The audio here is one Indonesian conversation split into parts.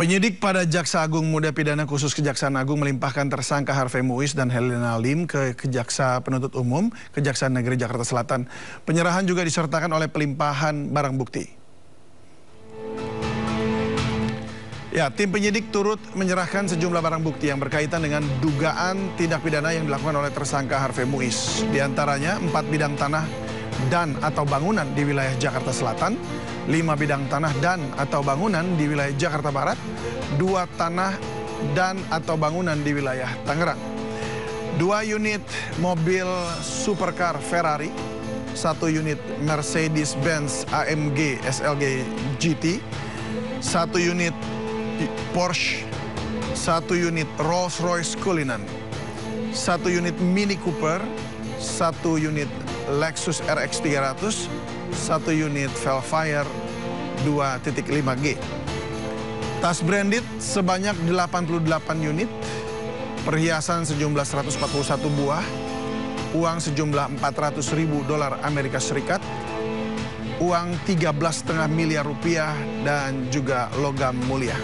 Penyidik pada Jaksa Agung Muda Pidana Khusus Kejaksaan Agung melimpahkan tersangka Harvey Muiz dan Helena Lim ke Jaksa Penuntut Umum Kejaksaan Negeri Jakarta Selatan. Penyerahan juga disertakan oleh pelimpahan barang bukti. Ya, tim penyidik turut menyerahkan sejumlah barang bukti yang berkaitan dengan dugaan tindak pidana yang dilakukan oleh tersangka Harvey Muiz. Di antaranya 4 bidang tanah dan atau bangunan di wilayah Jakarta Selatan, 5 bidang tanah dan atau bangunan di wilayah Jakarta Barat, 2 tanah dan atau bangunan di wilayah Tangerang, 2 unit mobil supercar Ferrari, 1 unit Mercedes-Benz AMG SLG GT, 1 unit Porsche, 1 unit Rolls-Royce Cullinan, 1 unit Mini Cooper, 1 unit Lexus RX 300, 1 unit Velfire 2.5G. Tas branded sebanyak 88 unit, perhiasan sejumlah 141 buah, uang sejumlah $400.000 Amerika Serikat, uang 13,5 miliar rupiah dan juga logam mulia.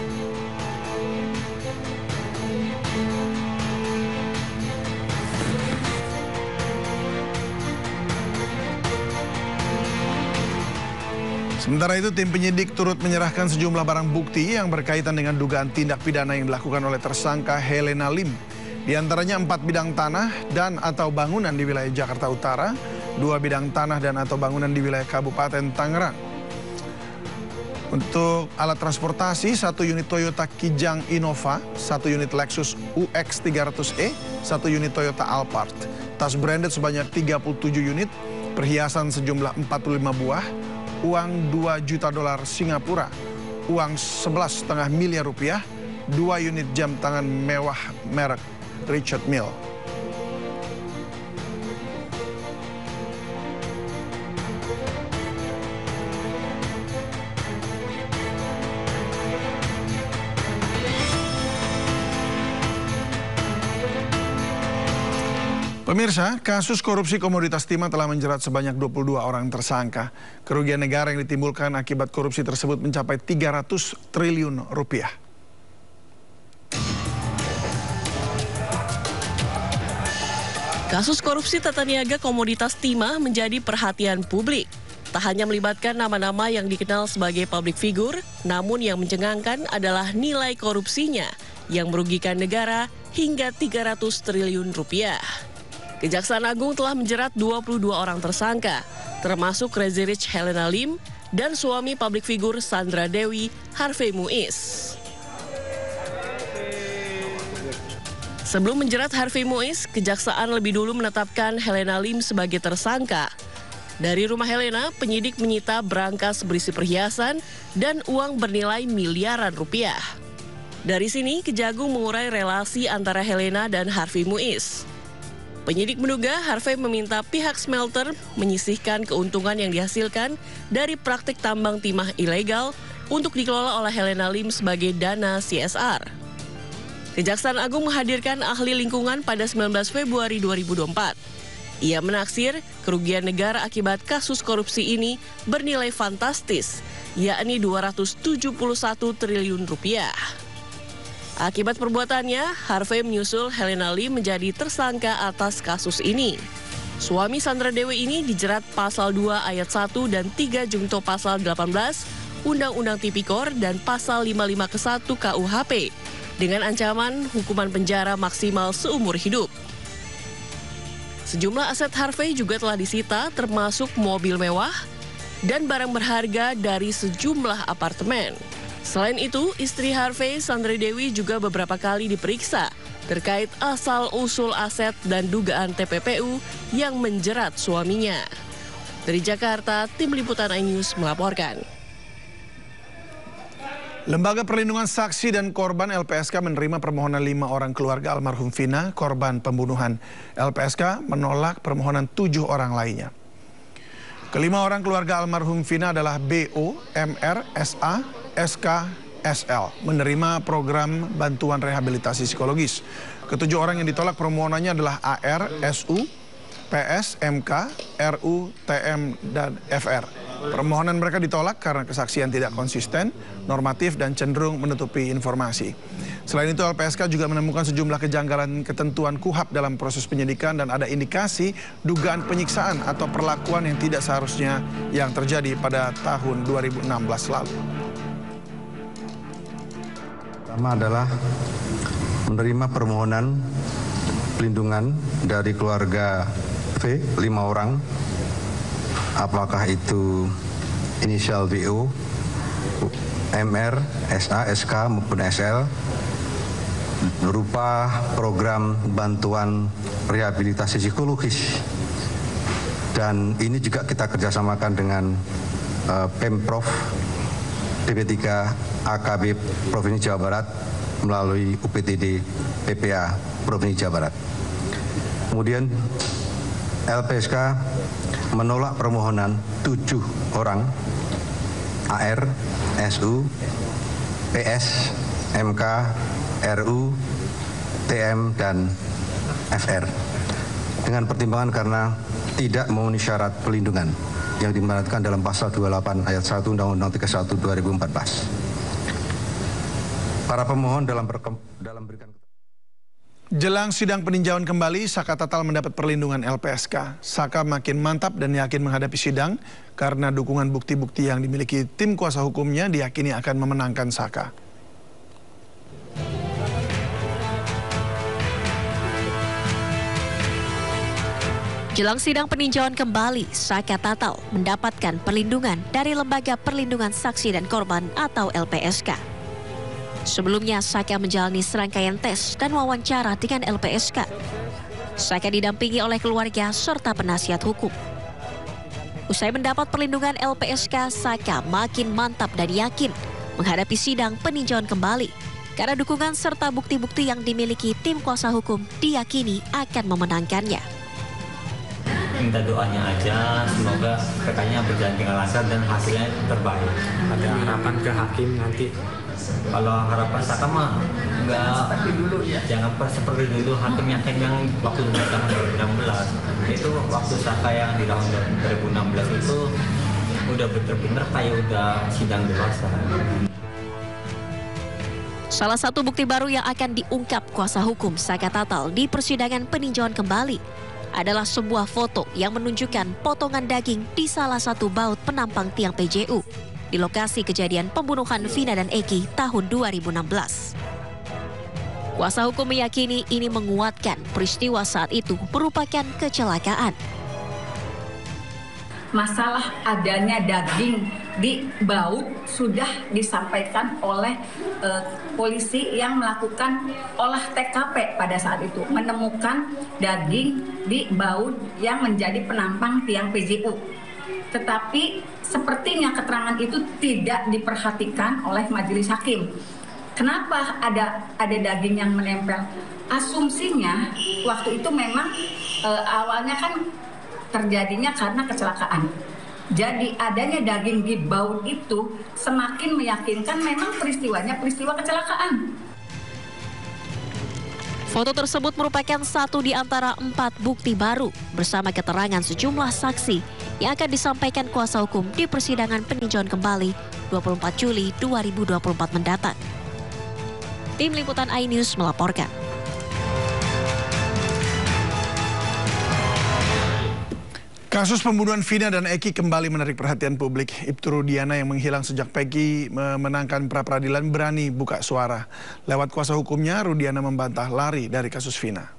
Sementara itu, tim penyidik turut menyerahkan sejumlah barang bukti yang berkaitan dengan dugaan tindak pidana yang dilakukan oleh tersangka Helena Lim. Di antaranya 4 bidang tanah dan atau bangunan di wilayah Jakarta Utara, 2 bidang tanah dan atau bangunan di wilayah Kabupaten Tangerang. Untuk alat transportasi, 1 unit Toyota Kijang Innova, 1 unit Lexus UX 300e, 1 unit Toyota Alphard. Tas branded sebanyak 37 unit, perhiasan sejumlah 45 buah, uang $2 juta Singapura, uang 11,5 miliar rupiah, 2 unit jam tangan mewah merek Richard Mille. Pemirsa, kasus korupsi komoditas timah telah menjerat sebanyak 22 orang tersangka. Kerugian negara yang ditimbulkan akibat korupsi tersebut mencapai 300 triliun rupiah. Kasus korupsi tata niaga komoditas timah menjadi perhatian publik. Tak hanya melibatkan nama-nama yang dikenal sebagai public figure, namun yang mencengangkan adalah nilai korupsinya yang merugikan negara hingga 300 triliun rupiah. Kejaksaan Agung telah menjerat 22 orang tersangka, termasuk Crazy Rich Helena Lim dan suami publik figur Sandra Dewi Harvey Muiz. Sebelum menjerat Harvey Muiz, Kejaksaan lebih dulu menetapkan Helena Lim sebagai tersangka. Dari rumah Helena, penyidik menyita berangkas berisi perhiasan dan uang bernilai miliaran rupiah. Dari sini, Kejagung mengurai relasi antara Helena dan Harvey Muiz. Penyidik menduga Harvey meminta pihak smelter menyisihkan keuntungan yang dihasilkan dari praktik tambang timah ilegal untuk dikelola oleh Helena Lim sebagai dana CSR. Kejaksaan Agung menghadirkan ahli lingkungan pada 19 Februari 2024. Ia menaksir kerugian negara akibat kasus korupsi ini bernilai fantastis, yakni 271 triliun rupiah. Akibat perbuatannya, Harvey menyusul Helena Lim menjadi tersangka atas kasus ini. Suami Sandra Dewi ini dijerat pasal 2 ayat 1 dan 3 jungto pasal 18 Undang-Undang Tipikor dan pasal 55 ke 1 KUHP dengan ancaman hukuman penjara maksimal seumur hidup. Sejumlah aset Harvey juga telah disita, termasuk mobil mewah dan barang berharga dari sejumlah apartemen. Selain itu, istri Harvey, Sandra Dewi, juga beberapa kali diperiksa terkait asal-usul aset dan dugaan TPPU yang menjerat suaminya. Dari Jakarta, Tim Liputan iNews melaporkan. Lembaga Perlindungan Saksi dan Korban LPSK menerima permohonan 5 orang keluarga almarhum Vina, korban pembunuhan. LPSK menolak permohonan 7 orang lainnya. Kelima orang keluarga almarhum Vina adalah BO, MR, SA, SK, SL, menerima program bantuan rehabilitasi psikologis. Ketujuh orang yang ditolak permohonannya adalah AR, SU, PS, MK, RU, TM, dan FR. Permohonan mereka ditolak karena kesaksian tidak konsisten, normatif, dan cenderung menutupi informasi. Selain itu, LPSK juga menemukan sejumlah kejanggalan ketentuan KUHAP dalam proses penyidikan dan ada indikasi dugaan penyiksaan atau perlakuan yang tidak seharusnya yang terjadi pada tahun 2016 lalu. Pertama adalah menerima permohonan pelindungan dari keluarga V, 5 orang, apakah itu inisial WO, MR, SA, SK maupun SL, berupa program bantuan rehabilitasi psikologis. Dan ini juga kita kerjasamakan dengan Pemprov DP3 AKB Provinsi Jawa Barat melalui UPTD PPA Provinsi Jawa Barat. Kemudian LPSK menolak permohonan 7 orang AR, SU, PS, MK, RU, TM, dan FR dengan pertimbangan karena tidak memenuhi syarat perlindungan yang dimaratkan dalam pasal 28 ayat 1 Undang-Undang 31 2014. Para pemohon dalam berikan Jelang sidang peninjauan kembali, Saka Tatal mendapat perlindungan LPSK. Saka makin mantap dan yakin menghadapi sidang karena dukungan bukti-bukti yang dimiliki tim kuasa hukumnya diyakini akan memenangkan Saka. Jelang sidang peninjauan kembali, Saka Tatal mendapatkan perlindungan dari Lembaga Perlindungan Saksi dan Korban atau LPSK. Sebelumnya, Saka menjalani serangkaian tes dan wawancara dengan LPSK. Saka didampingi oleh keluarga serta penasihat hukum. Usai mendapat perlindungan LPSK, Saka makin mantap dan yakin menghadapi sidang peninjauan kembali karena dukungan serta bukti-bukti yang dimiliki tim kuasa hukum diyakini akan memenangkannya. Minta doanya aja, semoga PK-nya berjalan dengan lancar dan hasilnya terbaik. Ada harapan ke hakim nanti? Kalau harapan Saka mah nggak seperti dulu ya. Jangan seperti dulu hakim yang waktu tahun 2016 itu waktu Saka yang di tahun 2016 itu udah bener-bener kayak udah sidang dewasa. Salah satu bukti baru yang akan diungkap kuasa hukum Saka Tatal di persidangan peninjauan kembali adalah sebuah foto yang menunjukkan potongan daging di salah satu baut penampang tiang PJU di lokasi kejadian pembunuhan Vina dan Eki tahun 2016. Kuasa hukum meyakini ini menguatkan peristiwa saat itu merupakan kecelakaan. Masalah adanya daging di baut sudah disampaikan oleh polisi yang melakukan olah TKP pada saat itu, menemukan daging di baut yang menjadi penampang tiang PJU. Tetapi sepertinya keterangan itu tidak diperhatikan oleh majelis hakim. Kenapa ada daging yang menempel? Asumsinya waktu itu memang awalnya kan terjadinya karena kecelakaan. Jadi adanya daging di baut itu semakin meyakinkan memang peristiwanya peristiwa kecelakaan. Foto tersebut merupakan satu di antara 4 bukti baru bersama keterangan sejumlah saksi yang akan disampaikan kuasa hukum di persidangan peninjauan kembali 24 Juli 2024 mendatang. Tim Liputan iNews melaporkan. Kasus pembunuhan Vina dan Eki kembali menarik perhatian publik. Ibtu Rudiana yang menghilang sejak pagi memenangkan pra-peradilan berani buka suara. Lewat kuasa hukumnya, Rudiana membantah lari dari kasus Vina.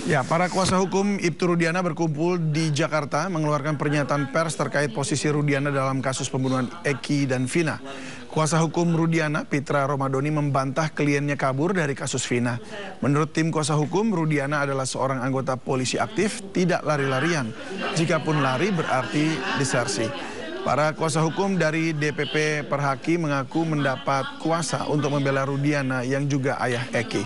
Ya, para kuasa hukum Ibtu Rudiana berkumpul di Jakarta mengeluarkan pernyataan pers terkait posisi Rudiana dalam kasus pembunuhan Eki dan Vina. Kuasa hukum Rudiana, Pitra Romadoni, membantah kliennya kabur dari kasus Vina. Menurut tim kuasa hukum, Rudiana adalah seorang anggota polisi aktif, tidak lari-larian. Jikapun lari berarti disersi. Para kuasa hukum dari DPP Perhaki mengaku mendapat kuasa untuk membela Rudiana yang juga ayah Eki.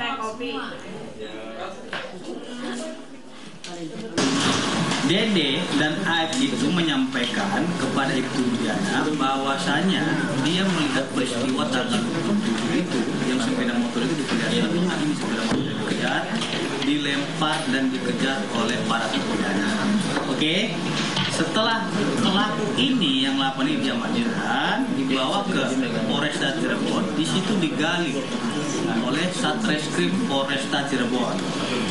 Dede dan Aib itu menyampaikan kepada Ibtu Rudiana bahwasanya dia melihat peristiwa tanggal 27 itu yang sepeda motor itu dikejar, ini sepeda motor dikejar, dilempar dan dikejar oleh para terpidana. Oke, Setelah pelaku ini yang melakukan ini diamankan, dibawa ke Polresta Cirebon. Di situ digali oleh Satreskrim Polresta Cirebon,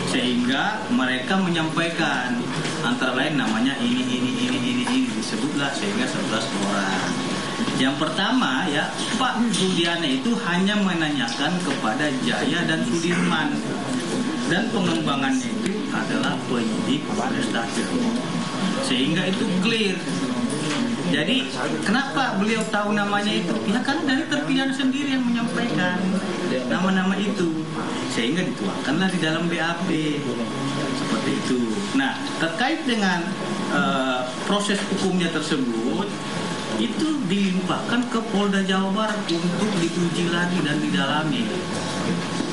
sehingga mereka menyampaikan antara lain namanya ini disebutlah sehingga 11 orang. Yang pertama ya, Pak Rudiana itu hanya menanyakan kepada Jaya dan Sudirman, dan pengembangannya itu adalah penyidik Polresta Cirebon, sehingga itu clear. Jadi kenapa beliau tahu namanya itu? Ya kan dari terpidana sendiri yang menyampaikan nama-nama itu, sehingga dituangkanlah di dalam BAP seperti itu. Nah, terkait dengan proses hukumnya tersebut, itu dilimpahkan ke Polda Jawa Barat untuk diuji lagi dan didalami.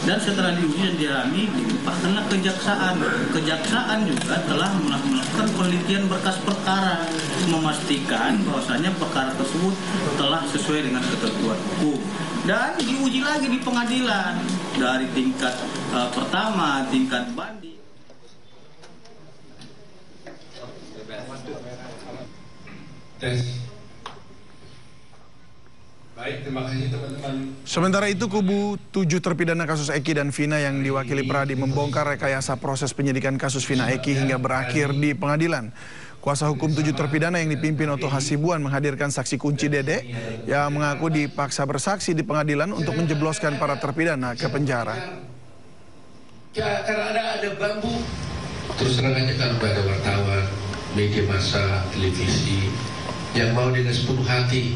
Dan setelah diuji dan didalami, dilimpahkanlah kejaksaan. Kejaksaan juga telah melakukan penelitian berkas perkara, memastikan bahwasanya perkara tersebut telah sesuai dengan ketentuan hukum. Dan diuji lagi di pengadilan dari tingkat pertama, tingkat banding. Baik, terima kasih teman-teman. Sementara itu, kubu 7 terpidana kasus Eki dan Vina yang diwakili Pradi membongkar rekayasa proses penyidikan kasus Vina Eki hingga berakhir di pengadilan. Kuasa hukum 7 terpidana yang dipimpin Oto Hasibuan menghadirkan saksi kunci Dede yang mengaku dipaksa bersaksi di pengadilan untuk menjebloskan para terpidana ke penjara. Karena ada bambu. Terus terang aja kan ada wartawan, media massa, televisi yang mau dengan sepenuh hati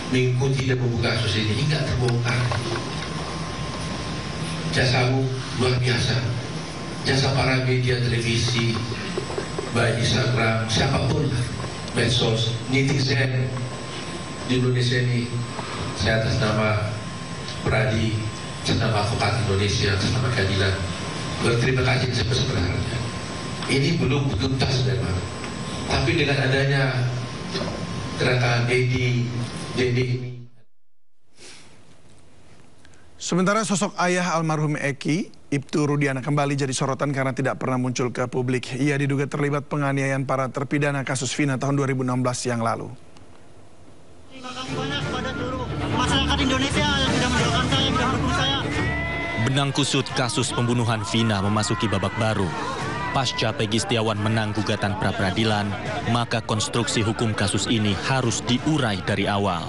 mengikuti dan membuka kasus ini hingga terbongkar. Jasamu luar biasa. Jasa para media televisi, baik Instagram, siapapun, medsos, netizen di Indonesia ini. Saya atas nama Pradi, atas nama Advokat Indonesia, atas nama keadilan, berterima kasih sebesar-besarnya. Ini belum tuntas memang, tapi dengan adanya gerakan Dede ini. Sementara sosok ayah almarhum Eki, Ibtu Rudiana, kembali jadi sorotan karena tidak pernah muncul ke publik. Ia diduga terlibat penganiayaan para terpidana kasus Vina tahun 2016 yang lalu. Terima kasih banyak kepada seluruh masyarakat Indonesia yang sudah mendoakan saya, yang sudah mendukung saya. Benang kusut kasus pembunuhan Vina memasuki babak baru. Pasca Peggy Setiawan menang gugatan pra-peradilan, maka konstruksi hukum kasus ini harus diurai dari awal.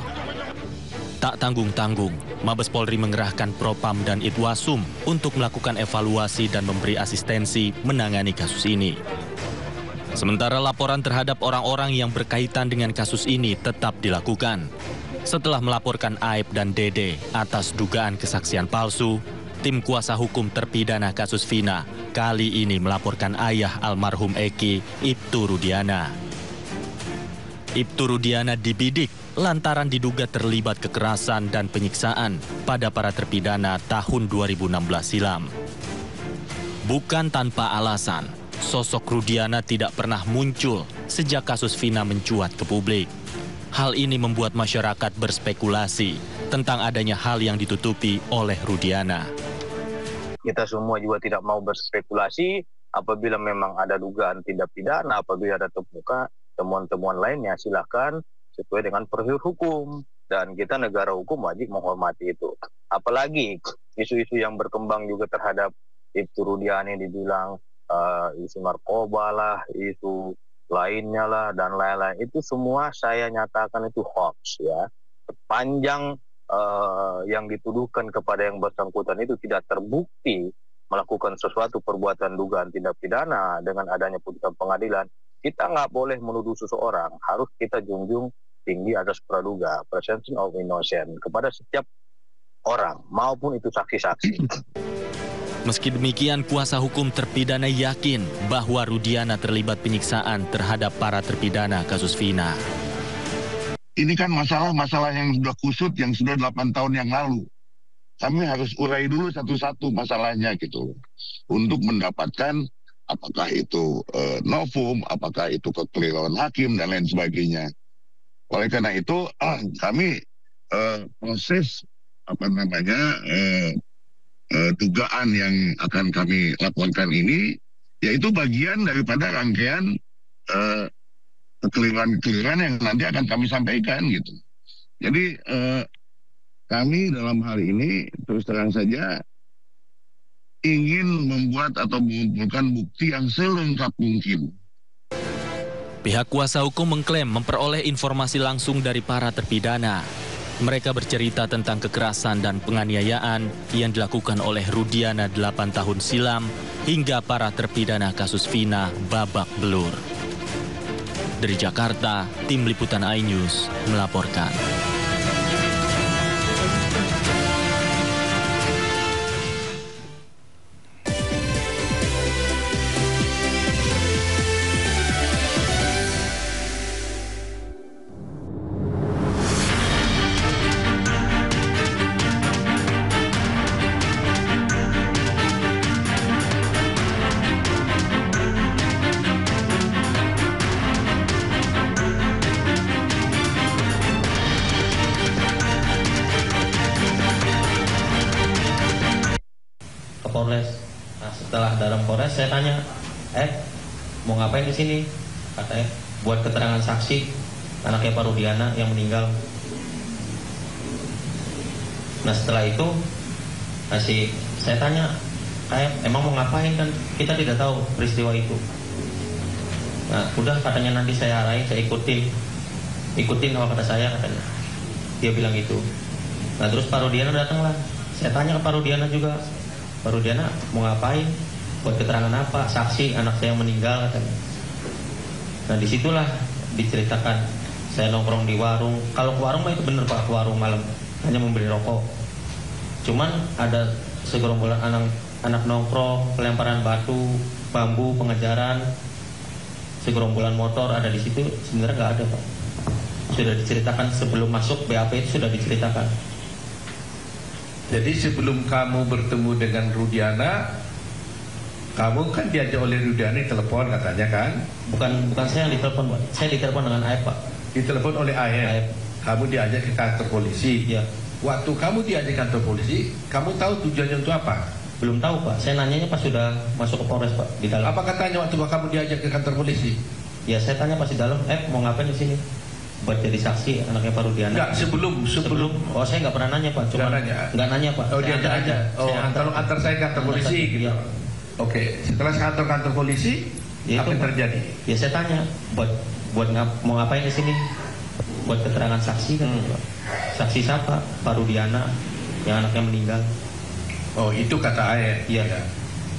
Tak tanggung-tanggung, Mabes Polri mengerahkan Propam dan Itwasum untuk melakukan evaluasi dan memberi asistensi menangani kasus ini. Sementara laporan terhadap orang-orang yang berkaitan dengan kasus ini tetap dilakukan. Setelah melaporkan Aib dan Dede atas dugaan kesaksian palsu, tim kuasa hukum terpidana kasus Vina kali ini melaporkan ayah almarhum Eki, Ibtu Rudiana. Ibtu Rudiana dibidik lantaran diduga terlibat kekerasan dan penyiksaan pada para terpidana tahun 2016 silam. Bukan tanpa alasan, sosok Rudiana tidak pernah muncul sejak kasus Vina mencuat ke publik. Hal ini membuat masyarakat berspekulasi tentang adanya hal yang ditutupi oleh Rudiana. Kita semua juga tidak mau berspekulasi. Apabila memang ada dugaan tindak pidana, apabila ada temuan-temuan lainnya, silakan sesuai dengan prosedur hukum. Dan kita negara hukum wajib menghormati itu. Apalagi isu-isu yang berkembang juga terhadap Ibtu Rudiana dibilang isu narkoba lah, isu lainnya lah, dan lain-lain. Itu semua saya nyatakan itu hoax ya. Sepanjang yang dituduhkan kepada yang bersangkutan itu tidak terbukti melakukan sesuatu perbuatan dugaan tindak pidana dengan adanya putusan pengadilan, kita nggak boleh menuduh seseorang. Harus kita junjung tinggi atas praduga, presumption of innocence, kepada setiap orang maupun itu saksi-saksi. Meski demikian, kuasa hukum terpidana yakin bahwa Rudiana terlibat penyiksaan terhadap para terpidana kasus Vina. Ini kan masalah-masalah yang sudah kusut, yang sudah 8 tahun yang lalu. Kami harus urai dulu satu-satu masalahnya gitu. Untuk mendapatkan apakah itu novum, apakah itu kekeliruan hakim, dan lain sebagainya. Oleh karena itu, kami proses dugaan yang akan kami lakukan ini, yaitu bagian daripada rangkaian kekeliruan-kekeliruan yang nanti akan kami sampaikan gitu. Jadi kami dalam hal ini terus terang saja ingin membuat atau mengumpulkan bukti yang selengkap mungkin. Pihak kuasa hukum mengklaim memperoleh informasi langsung dari para terpidana. Mereka bercerita tentang kekerasan dan penganiayaan yang dilakukan oleh Rudiana 8 tahun silam hingga para terpidana kasus Vina babak belur. Dari Jakarta, Tim Liputan iNews melaporkan. Polres. Nah, setelah dalam Polres saya tanya, mau ngapain di sini? Katanya buat keterangan saksi anaknya Pak Rudiana yang meninggal. Nah setelah itu saya tanya, emang mau ngapain, kan kita tidak tahu peristiwa itu. Nah udah, katanya nanti saya arahin, saya ikutin apa kata saya, katanya. Dia bilang gitu. Nah terus Pak Rudiana datanglah. Saya tanya ke Pak Rudiana juga, Pak Rudiana mau ngapain? Buat keterangan apa? Saksi anak saya yang meninggal, katanya. Nah disitulah diceritakan saya nongkrong di warung. Kalau ke warung mah itu bener Pak, ke warung malam hanya membeli rokok. Cuman ada segerombolan anak nongkrong, pelemparan batu, bambu, pengejaran, segerombolan motor ada di situ. Sebenarnya nggak ada Pak. Sudah diceritakan sebelum masuk BAP itu sudah diceritakan. Jadi sebelum kamu bertemu dengan Rudiana, kamu kan diajak oleh Rudiana telepon katanya kan? Bukan saya yang ditelepon Pak. Saya ditelepon dengan Aep Pak. Ditelepon oleh Aep. Kamu diajak ke kantor polisi. Iya. Waktu kamu diajak ke kantor polisi, kamu tahu tujuannya untuk apa? Belum tahu Pak. Saya nanyanya pas sudah masuk ke Polres Pak, di dalam. Apa katanya waktu kamu diajak ke kantor polisi? Ya saya tanya pas di dalam, mau ngapain di sini? Buat jadi saksi anaknya Pak Rudiana. Enggak, sebelum. Oh saya nggak pernah nanya Pak. Cuma nggak nanya Pak. Oh diajak aja. Oh tolong antar saya ke kantor polisi gitu. Ya. Oke, setelah kantor polisi, ya, apa yang terjadi? Ya saya tanya, mau ngapain di sini? Buat keterangan saksi kan? Saksi siapa? Pak Rudiana yang anaknya meninggal. Oh itu kata Aep. Iya. Ya.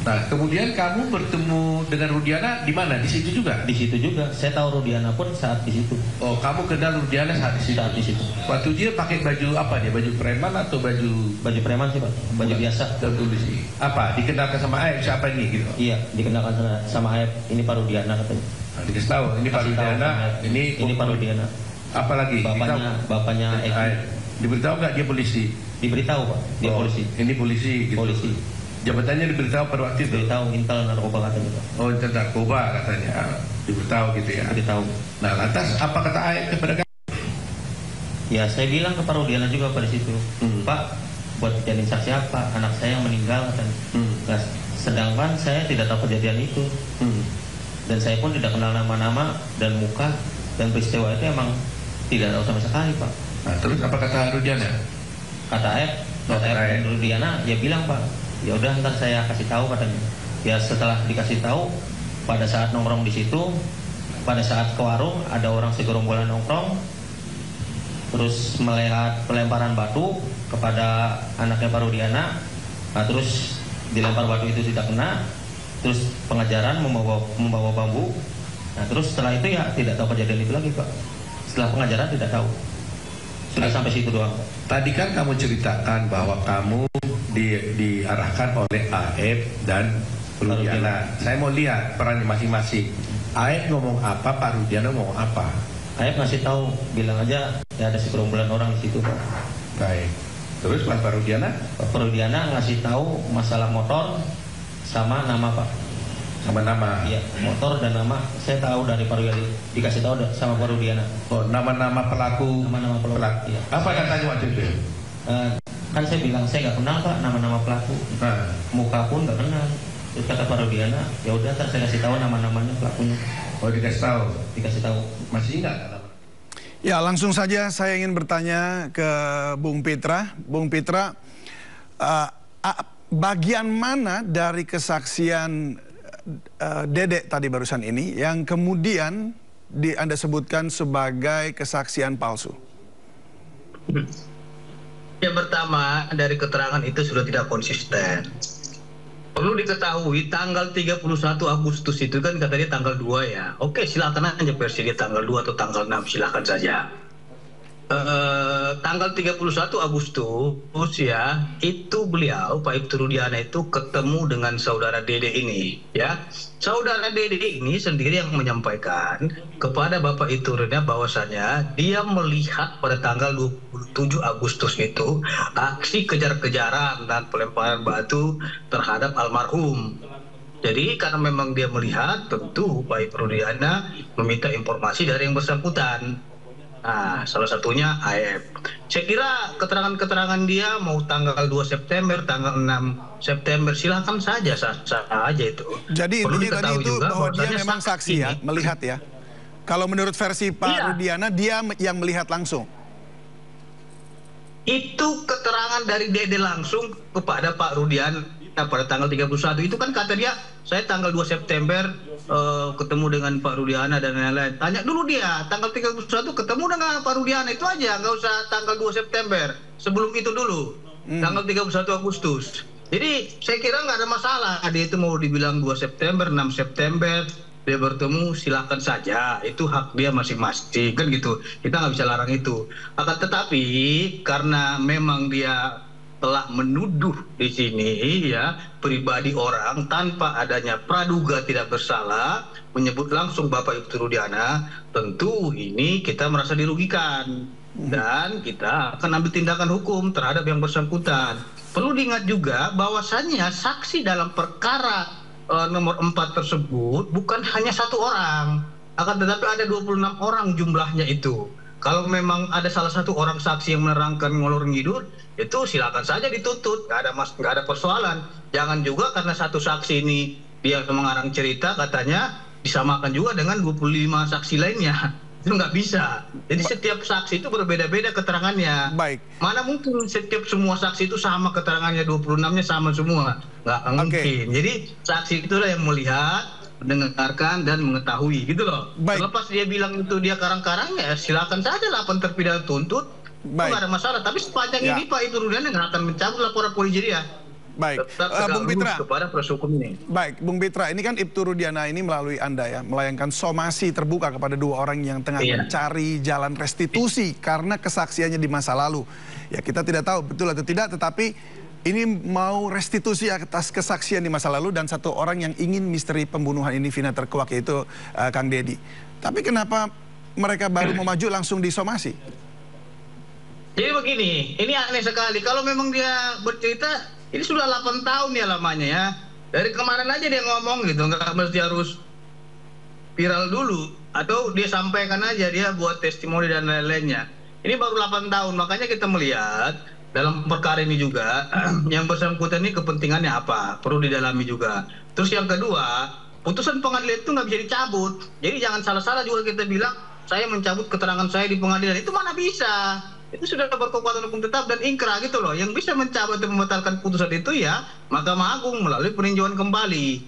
Nah kemudian kamu bertemu dengan Rudiana di mana? Di situ juga? Di situ juga. Saya tahu Rudiana pun saat di situ. Oh kamu kenal Rudiana saat di situ? Saat di situ. Waktu dia pakai baju apa dia? Baju preman atau baju preman sih Pak? Baju biasa. Polisi. Apa? Dikenalkan sama Aep siapa ini gitu? Iya, dikenalkan sama Aep. Ini Pak Rudiana katanya. Nah, dikasih tahu ini Pak Rudiana. Ini Pak Rudiana. Apalagi? Bapaknya Eki. Diberitahu nggak dia polisi? Diberitahu Pak. Dia polisi. Ini polisi. Gitu. Polisi. Jabatannya diberitahu pada waktu itu? Diberitahu Intel Narkoba katanya Pak. Oh Intel Narkoba katanya. Diberitahu gitu ya? Diberitahu. Nah lantas apa kata Aep kepada kamu? Ya saya bilang ke Pak Rudiana juga pada situ, Pak buat jadi saksi apa? Anak saya yang meninggal katanya. Nah, sedangkan saya tidak tahu kejadian itu. Dan saya pun tidak kenal nama-nama dan muka, dan peristiwa itu emang tidak tahu sama sekali Pak. Nah terus apa kata Rudiana? Kata Aep dan Rudiana ya bilang Pak, ya udah ntar saya kasih tahu katanya. Ya setelah dikasih tahu, pada saat nongkrong di situ, pada saat ke warung ada orang segerombolan nongkrong, terus melihat pelemparan batu kepada anaknya Pak Rudiana. Nah terus dilempar batu itu tidak kena, terus pengejaran membawa bambu. Nah terus setelah itu ya tidak tahu kejadian itu lagi Pak. Setelah pengejaran tidak tahu. Sudah sampai situ doang Pak. Tadi kan kamu ceritakan bahwa kamu diarahkan oleh Aep dan Rudiana. Saya mau lihat perannya masing-masing. Aep ngomong apa, Pak Rudiana ngomong apa? Aep ngasih tahu, bilang aja ya ada segerombolan orang di situ Pak. Baik. Terus Pak Rudiana? Pak Rudiana ngasih tahu masalah motor sama nama Pak. Sama nama? Iya, motor dan nama saya tahu dari Pak Rudiana, dikasih tahu sama Pak Rudiana. Oh, nama-nama pelaku. Nama-nama pelaku. Iya. Apa katanya waktu itu? Kan saya bilang saya nggak kenal Pak nama-nama pelaku. Muka pun nggak kenal. Terus kata Pak Rudiana, ya udah saya kasih tahu nama-namanya pelakunya. Oh, dikasih tahu? Dikasih tahu. Masih ingat? Ya, langsung saja saya ingin bertanya ke Bung Pitra. Bung Pitra, bagian mana dari kesaksian Dedek tadi barusan ini yang kemudian Anda sebutkan sebagai kesaksian palsu? Yang pertama, dari keterangan itu sudah tidak konsisten. Perlu diketahui tanggal 31 Agustus itu kan katanya tanggal 2 ya. Oke, silakan aja versi dia tanggal 2 atau tanggal 6, silakan saja. Tanggal 31 Agustus ya, itu beliau Pak Ibtu Rudiana itu ketemu dengan saudara Dede ini ya. Saudara Dede ini sendiri yang menyampaikan kepada Bapak Ibtu Rudiana bahwasanya dia melihat pada tanggal 27 Agustus itu aksi kejar-kejaran dan pelemparan batu terhadap almarhum. Jadi karena memang dia melihat, tentu Pak Ibtu Rudiana meminta informasi dari yang bersangkutan. Nah, salah satunya AF. Saya kira keterangan-keterangan dia mau tanggal 2 September, tanggal 6 September, silakan saja, sah-sah aja itu. Jadi intinya tadi itu bahwa dia memang saksi ya, melihat ya. Kalau menurut versi Pak Rudiana, dia yang melihat langsung. Itu keterangan dari Dede langsung kepada Pak Rudiana pada tanggal 31. Itu kan kata dia, saya tanggal 2 September ketemu dengan Pak Rudiana dan lain-lain. Tanya dulu dia, tanggal 31 ketemu dengan Pak Rudiana, itu aja, nggak usah tanggal 2 September. Sebelum itu dulu, tanggal 31 Agustus. Jadi saya kira nggak ada masalah. Dia itu mau dibilang 2 September, 6 September, dia bertemu, silakan saja. Itu hak dia masing-masing, kan gitu. Kita nggak bisa larang itu. Akan tetapi, karena memang dia telah menuduh di sini ya pribadi orang tanpa adanya praduga tidak bersalah, menyebut langsung Bapak Ibtu Rudiana, tentu ini kita merasa dirugikan dan kita akan ambil tindakan hukum terhadap yang bersangkutan. Perlu diingat juga bahwasannya saksi dalam perkara nomor 4 tersebut bukan hanya 1 orang, akan tetapi ada 26 orang jumlahnya itu. Kalau memang ada salah satu orang saksi yang menerangkan ngolor ngidur, itu silakan saja dituntut, nggak ada persoalan. Jangan juga karena satu saksi ini dia mengarang cerita katanya disamakan juga dengan 25 saksi lainnya. Itu nggak bisa. Jadi setiap saksi itu berbeda-beda keterangannya. Baik. Mana mungkin setiap semua saksi itu sama keterangannya, 26-nya sama semua. Nggak mungkin. Jadi saksi itulah yang melihat, mendengarkan dan mengetahui gitu loh. Lepas dia bilang itu dia karang-karang, ya silakan saja laporan terpidana tuntut. Nggak ada masalah. Tapi sepanjang ini Pak Ibtu Rudiana nggak akan mencabut laporan polisi dia. Baik, Bung Pitra. Kepada proses hukum ini. Baik, Bung Pitra, ini kan Ibtu Rudiana ini melalui Anda ya, melayangkan somasi terbuka kepada 2 orang yang tengah mencari jalan restitusi karena kesaksiannya di masa lalu. Ya kita tidak tahu betul atau tidak, tetapi ini mau restitusi atas kesaksian di masa lalu dan 1 orang yang ingin misteri pembunuhan ini Vina terkuak, yaitu Kang Deddy. Tapi kenapa mereka baru mau maju langsung disomasi? Jadi begini, ini aneh sekali. Kalau memang dia bercerita, ini sudah 8 tahun ya lamanya ya. Dari kemarin aja dia ngomong gitu, nggak mesti harus viral dulu. Atau dia sampaikan aja, dia buat testimoni dan lain-lainnya. Ini baru 8 tahun, makanya kita melihat dalam perkara ini juga, yang bersangkutan ini kepentingannya apa, perlu didalami juga. Terus yang kedua, putusan pengadilan itu nggak bisa dicabut. Jadi jangan salah-salah juga kita bilang, saya mencabut keterangan saya di pengadilan. Itu mana bisa. Itu sudah berkekuatan hukum tetap dan ingkrah gitu loh. Yang bisa mencabut dan membatalkan putusan itu ya Mahkamah Agung melalui peninjauan kembali.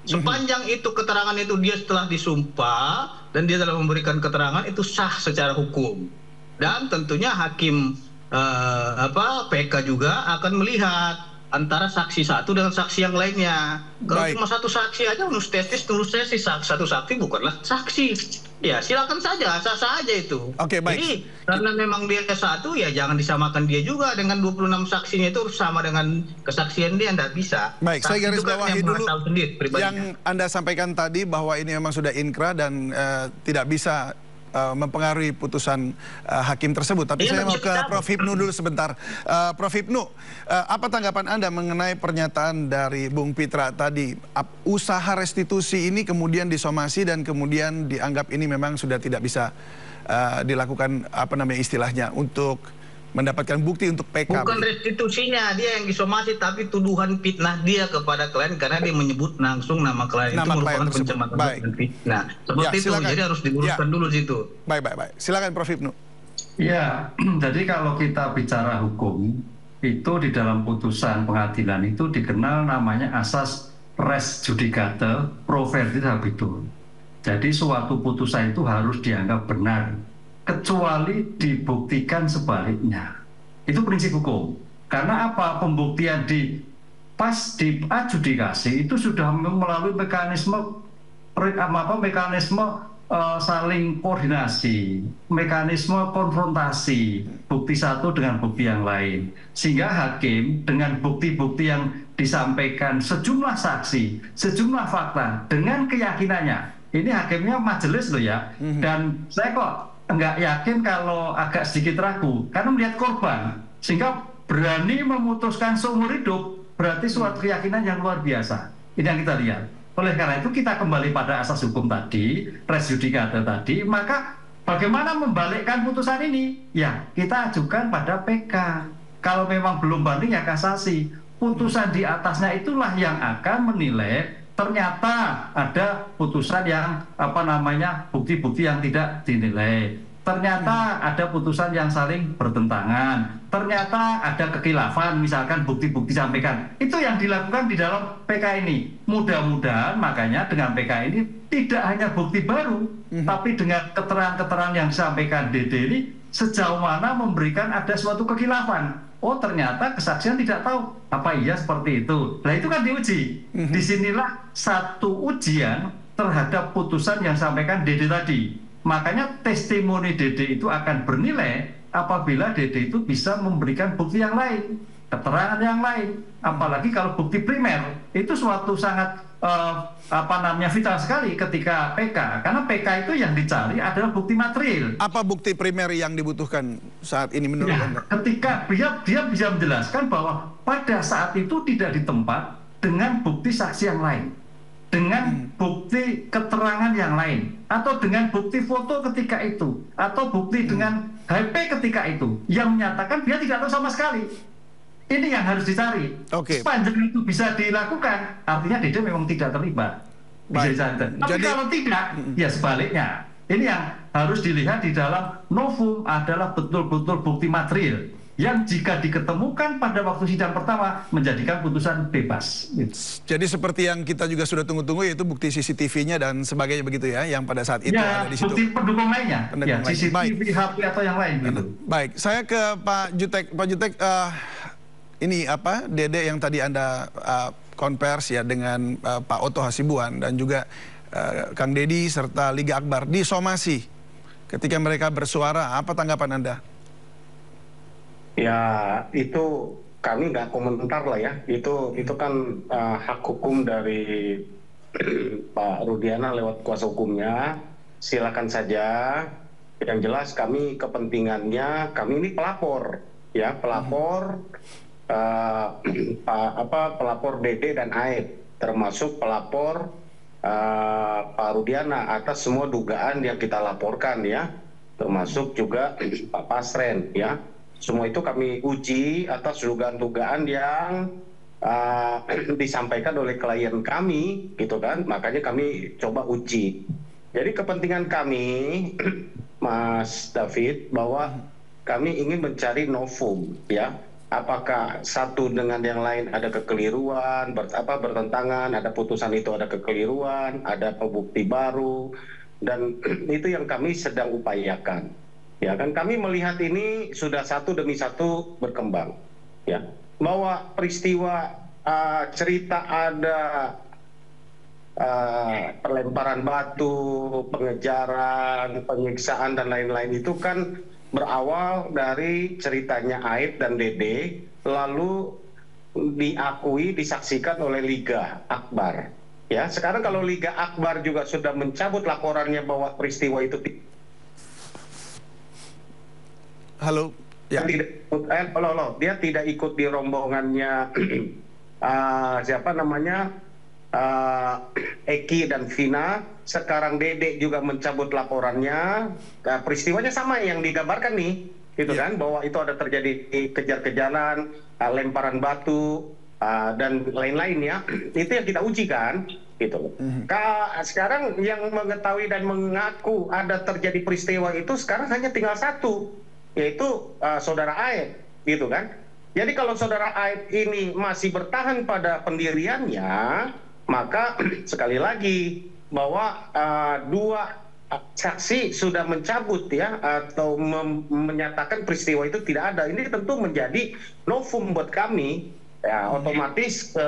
Sepanjang itu keterangan itu dia setelah disumpah dan dia telah memberikan keterangan, itu sah secara hukum. Dan tentunya hakim PK juga akan melihat antara saksi satu dengan saksi yang lainnya. Kalau cuma satu saksi aja, nulus tesis satu saksi bukanlah saksi. Ya silakan saja, sah-sah aja itu. Oke, baik. Jadi karena memang dia satu, ya jangan disamakan dia juga dengan 26 saksinya itu sama dengan kesaksian dia, tidak bisa. Baik, saya garis bawahi dulu yang Anda sampaikan tadi bahwa ini memang sudah inkrah dan tidak bisa mempengaruhi putusan hakim tersebut. Tapi saya mau ke Prof. Hipnu dulu sebentar. Prof. Hipnu, apa tanggapan Anda mengenai pernyataan dari Bung Pitra tadi? Usaha restitusi ini kemudian disomasi dan kemudian dianggap ini memang sudah tidak bisa dilakukan, apa namanya istilahnya, untuk mendapatkan bukti untuk PK. Bukan restitusinya dia yang disomasi, tapi tuduhan fitnah dia kepada klien karena dia menyebut langsung nama klien itu merupakan pencemaran dan fitnah. Seperti itu, jadi harus diluruskan dulu situ. Baik. Silakan Prof. Ibnu. Ya, jadi kalau kita bicara hukum, itu di dalam putusan pengadilan itu dikenal namanya asas res judicata pro verdit habetur. Jadi suatu putusan itu harus dianggap benar, kecuali dibuktikan sebaliknya. Itu prinsip hukum. Karena apa? Pembuktian pas di adjudikasi itu sudah melalui mekanisme saling koordinasi, mekanisme konfrontasi bukti satu dengan bukti yang lain, sehingga hakim dengan bukti-bukti yang disampaikan sejumlah saksi, sejumlah fakta dengan keyakinannya. Ini hakimnya majelis loh ya, dan saya kok enggak yakin kalau agak sedikit ragu karena melihat korban, sehingga berani memutuskan seumur hidup, berarti suatu keyakinan yang luar biasa. Ini yang kita lihat. Oleh karena itu kita kembali pada asas hukum tadi, res judicata tadi, maka bagaimana membalikkan putusan ini? Ya, kita ajukan pada PK. Kalau memang belum banding ya kasasi. Putusan di atasnya itulah yang akan menilai ternyata ada putusan yang bukti-bukti yang tidak dinilai. Ternyata ada putusan yang saling bertentangan. Ternyata ada kekhilafan, misalkan bukti-bukti sampaikan. Itu yang dilakukan di dalam PK ini. Mudah-mudahan makanya dengan PK ini tidak hanya bukti baru, tapi dengan keterangan-keterangan yang disampaikan Dede ini sejauh mana memberikan ada suatu kekhilafan. Oh ternyata kesaksian tidak tahu. Apa iya seperti itu? Nah itu kan diuji. Disinilah satu ujian terhadap putusan yang disampaikan Dede tadi. Makanya testimoni Dede itu akan bernilai apabila Dede itu bisa memberikan bukti yang lain, keterangan yang lain. Apalagi kalau bukti primer itu suatu sangat vital sekali ketika PK, karena PK itu yang dicari adalah bukti material. Apa bukti primer yang dibutuhkan saat ini menurut Anda? Ketika dia bisa menjelaskan bahwa pada saat itu tidak ditempat dengan bukti saksi yang lain, dengan bukti keterangan yang lain, atau dengan bukti foto ketika itu, atau bukti dengan HP ketika itu, yang menyatakan dia tidak tahu sama sekali. Ini yang harus dicari. Sepanjang itu bisa dilakukan, artinya Dede memang tidak terlibat. Bisa dicari. Tapi kalau tidak, ya sebaliknya. Ini yang harus dilihat di dalam novum adalah betul-betul bukti material yang jika diketemukan pada waktu sidang pertama menjadikan putusan bebas. Jadi seperti yang kita juga sudah tunggu-tunggu, yaitu bukti CCTV-nya dan sebagainya begitu ya, yang pada saat itu ada di situ. Bukti pendukung lainnya, CCTV, HP atau yang lain gitu. Baik, saya ke Pak Jutek. Pak Jutek, ini apa Dede yang tadi Anda konversi ya dengan Pak Oto Hasibuan dan juga Kang Dedi serta Liga Akbar disomasi ketika mereka bersuara, apa tanggapan Anda? Ya itu kami nggak komentar lah ya, itu kan hak hukum dari Pak Rudiana lewat kuasa hukumnya, silakan saja. Yang jelas kami kepentingannya, kami ini pelapor ya, pelapor pelapor Dede dan Aib, termasuk pelapor Pak Rudiana atas semua dugaan yang kita laporkan ya, termasuk juga Pak Pasren ya. Semua itu kami uji atas dugaan-dugaan yang disampaikan oleh klien kami, gitu kan. Makanya kami coba uji. Jadi kepentingan kami, Mas David, bahwa kami ingin mencari novum, ya. Apakah satu dengan yang lain ada kekeliruan, bertentangan, ada putusan itu ada kekeliruan, ada bukti baru, dan itu yang kami sedang upayakan. Ya kan, kami melihat ini sudah satu demi satu berkembang, ya, bahwa peristiwa cerita ada pelemparan batu, pengejaran, penyiksaan dan lain-lain itu kan berawal dari ceritanya Aib dan Dede, lalu diakui, disaksikan oleh Liga Akbar. Ya, sekarang kalau Liga Akbar juga sudah mencabut laporannya bahwa peristiwa itu dia tidak ikut di rombongannya siapa namanya Eki dan Vina. Sekarang Dede juga mencabut laporannya. Peristiwanya sama yang digambarkan nih, gitu kan, bahwa itu ada terjadi kejar-kejaran, lemparan batu dan lain-lain ya. Itu yang kita uji kan, gitu. Sekarang yang mengetahui dan mengaku ada terjadi peristiwa itu sekarang hanya tinggal satu, yaitu saudara Aep, gitu kan. Jadi kalau saudara Aep ini masih bertahan pada pendiriannya, maka sekali lagi bahwa dua saksi sudah mencabut ya atau menyatakan peristiwa itu tidak ada. Ini tentu menjadi novum buat kami. Ya, otomatis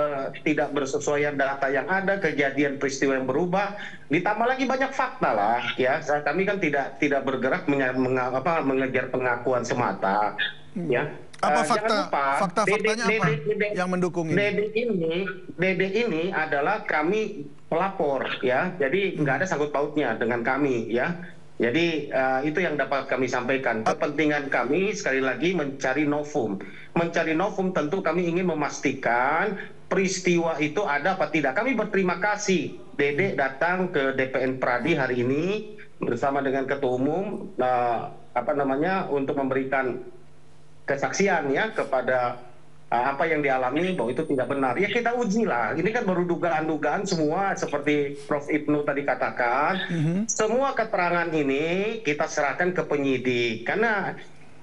tidak bersesuaian data yang ada, kejadian peristiwa yang berubah, ditambah lagi banyak fakta lah ya. Kami kan tidak bergerak mengejar pengakuan semata ya. Apa fakta-faktanya apa yang mendukung ini? Dede ini adalah kami pelapor ya, jadi nggak ada sangkut pautnya dengan kami ya. Jadi itu yang dapat kami sampaikan. Kepentingan kami sekali lagi mencari novum. Mencari novum tentu kami ingin memastikan peristiwa itu ada apa tidak. Kami berterima kasih Dede datang ke DPN Pradi hari ini bersama dengan Ketua Umum untuk memberikan kesaksian ya kepada apa yang dialami bahwa itu tidak benar. Ya kita uji lah. Ini kan baru dugaan-dugaan semua seperti Prof. Ibnu tadi katakan. Semua keterangan ini kita serahkan ke penyidik. Karena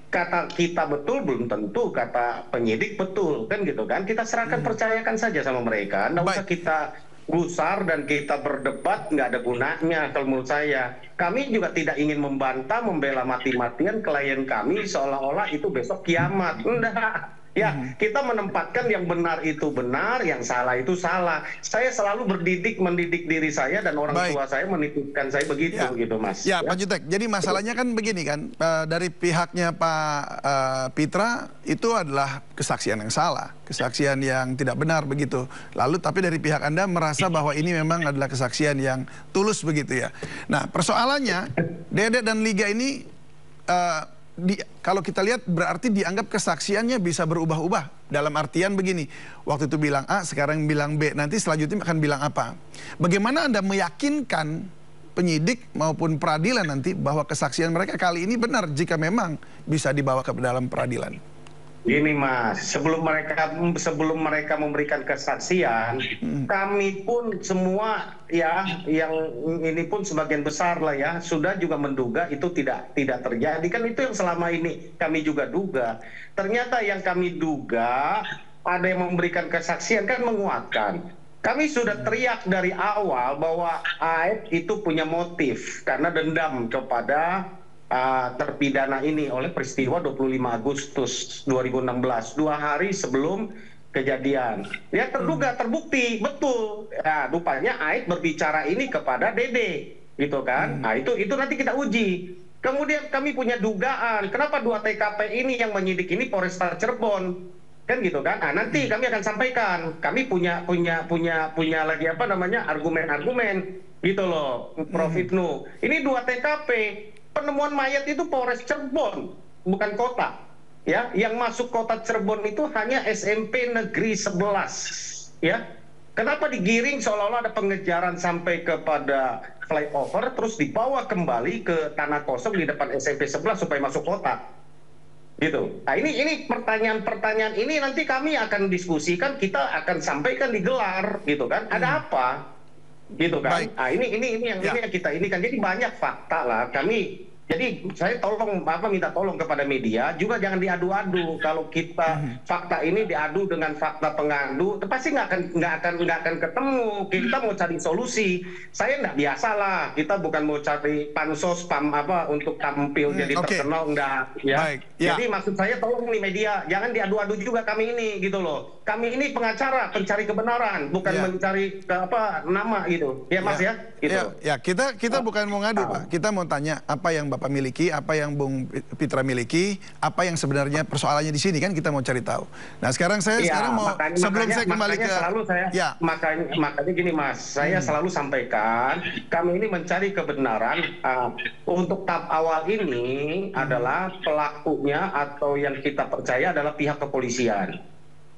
kata kita betul belum tentu kata penyidik betul kan gitu kan. Kita serahkan percayakan saja sama mereka. Nggak usah kita gusar dan kita berdebat, nggak ada gunanya kalau menurut saya. Kami juga tidak ingin membantah, membela mati-matian klien kami seolah-olah itu besok kiamat. Enggak. Ya, kita menempatkan yang benar itu benar, yang salah itu salah. Saya selalu mendidik diri saya dan orang tua saya menitipkan saya begitu gitu Mas. Ya, Pak Jutek. Jadi masalahnya kan begini kan, dari pihaknya Pak Pitra itu adalah kesaksian yang salah, kesaksian yang tidak benar begitu. Lalu tapi dari pihak Anda merasa bahwa ini memang adalah kesaksian yang tulus begitu ya. Nah, persoalannya Dede dan Liga ini kalau kita lihat berarti dianggap kesaksiannya bisa berubah-ubah. Dalam artian begini, waktu itu bilang A, sekarang bilang B, nanti selanjutnya akan bilang apa. Bagaimana Anda meyakinkan penyidik maupun peradilan nanti bahwa kesaksian mereka kali ini benar jika memang bisa dibawa ke dalam peradilan? Gini Mas, sebelum mereka memberikan kesaksian, kami pun semua ya, yang ini pun sebagian besar lah ya, sudah juga menduga itu tidak terjadi. Kan itu yang selama ini kami juga duga. Ternyata yang kami duga ada yang memberikan kesaksian kan menguatkan. Kami sudah teriak dari awal bahwa Aep itu punya motif karena dendam kepada terpidana ini oleh peristiwa 25 Agustus 2016, 2 hari sebelum kejadian. Ya terduga, terbukti, betul. Ya, rupanya Aep berbicara ini kepada Dede, gitu kan? Nah itu nanti kita uji. Kemudian kami punya dugaan, kenapa 2 TKP ini yang menyidik ini Polresta Cirebon, kan gitu kan? Nah nanti kami akan sampaikan. Kami punya lagi argumen-argumen, gitu loh, Prof. Ibnu. Ini 2 TKP. Penemuan mayat itu Polres Cirebon, bukan kota. Ya, yang masuk kota Cirebon itu hanya SMP Negeri 11. Ya, kenapa digiring seolah-olah ada pengejaran sampai kepada flyover, terus dibawa kembali ke tanah kosong di depan SMP 11 supaya masuk kota? Gitu. Nah ini pertanyaan-pertanyaan ini nanti kami akan diskusikan, kita akan sampaikan digelar, gitu kan? Ada apa? Gitu kan? Nah, ini yang kita ini kan, jadi banyak fakta lah. Jadi saya minta tolong kepada media juga jangan diadu-adu. Kalau kita fakta ini diadu dengan fakta pengadu, pasti nggak akan ketemu. Kita mau cari solusi. Saya nggak biasa lah. Kita bukan mau cari pansos untuk tampil jadi terkenal, enggak. Ya. Jadi maksud saya tolong nih media, jangan diadu-adu juga kami ini, gitu loh. Kami ini pengacara, pencari kebenaran, bukan mencari nama gitu. Ya Mas ya. Gitu. Ya, kita bukan mau ngadu Pak. Kita mau tanya apa yang Bapak miliki, apa yang Bung Pitra miliki, apa yang sebenarnya persoalannya di sini kan kita mau cari tahu. Nah sekarang saya mau sebelum saya kembali ke makanya gini Mas, saya selalu sampaikan kami ini mencari kebenaran. Untuk tahap awal ini adalah pelakunya atau yang kita percaya adalah pihak kepolisian.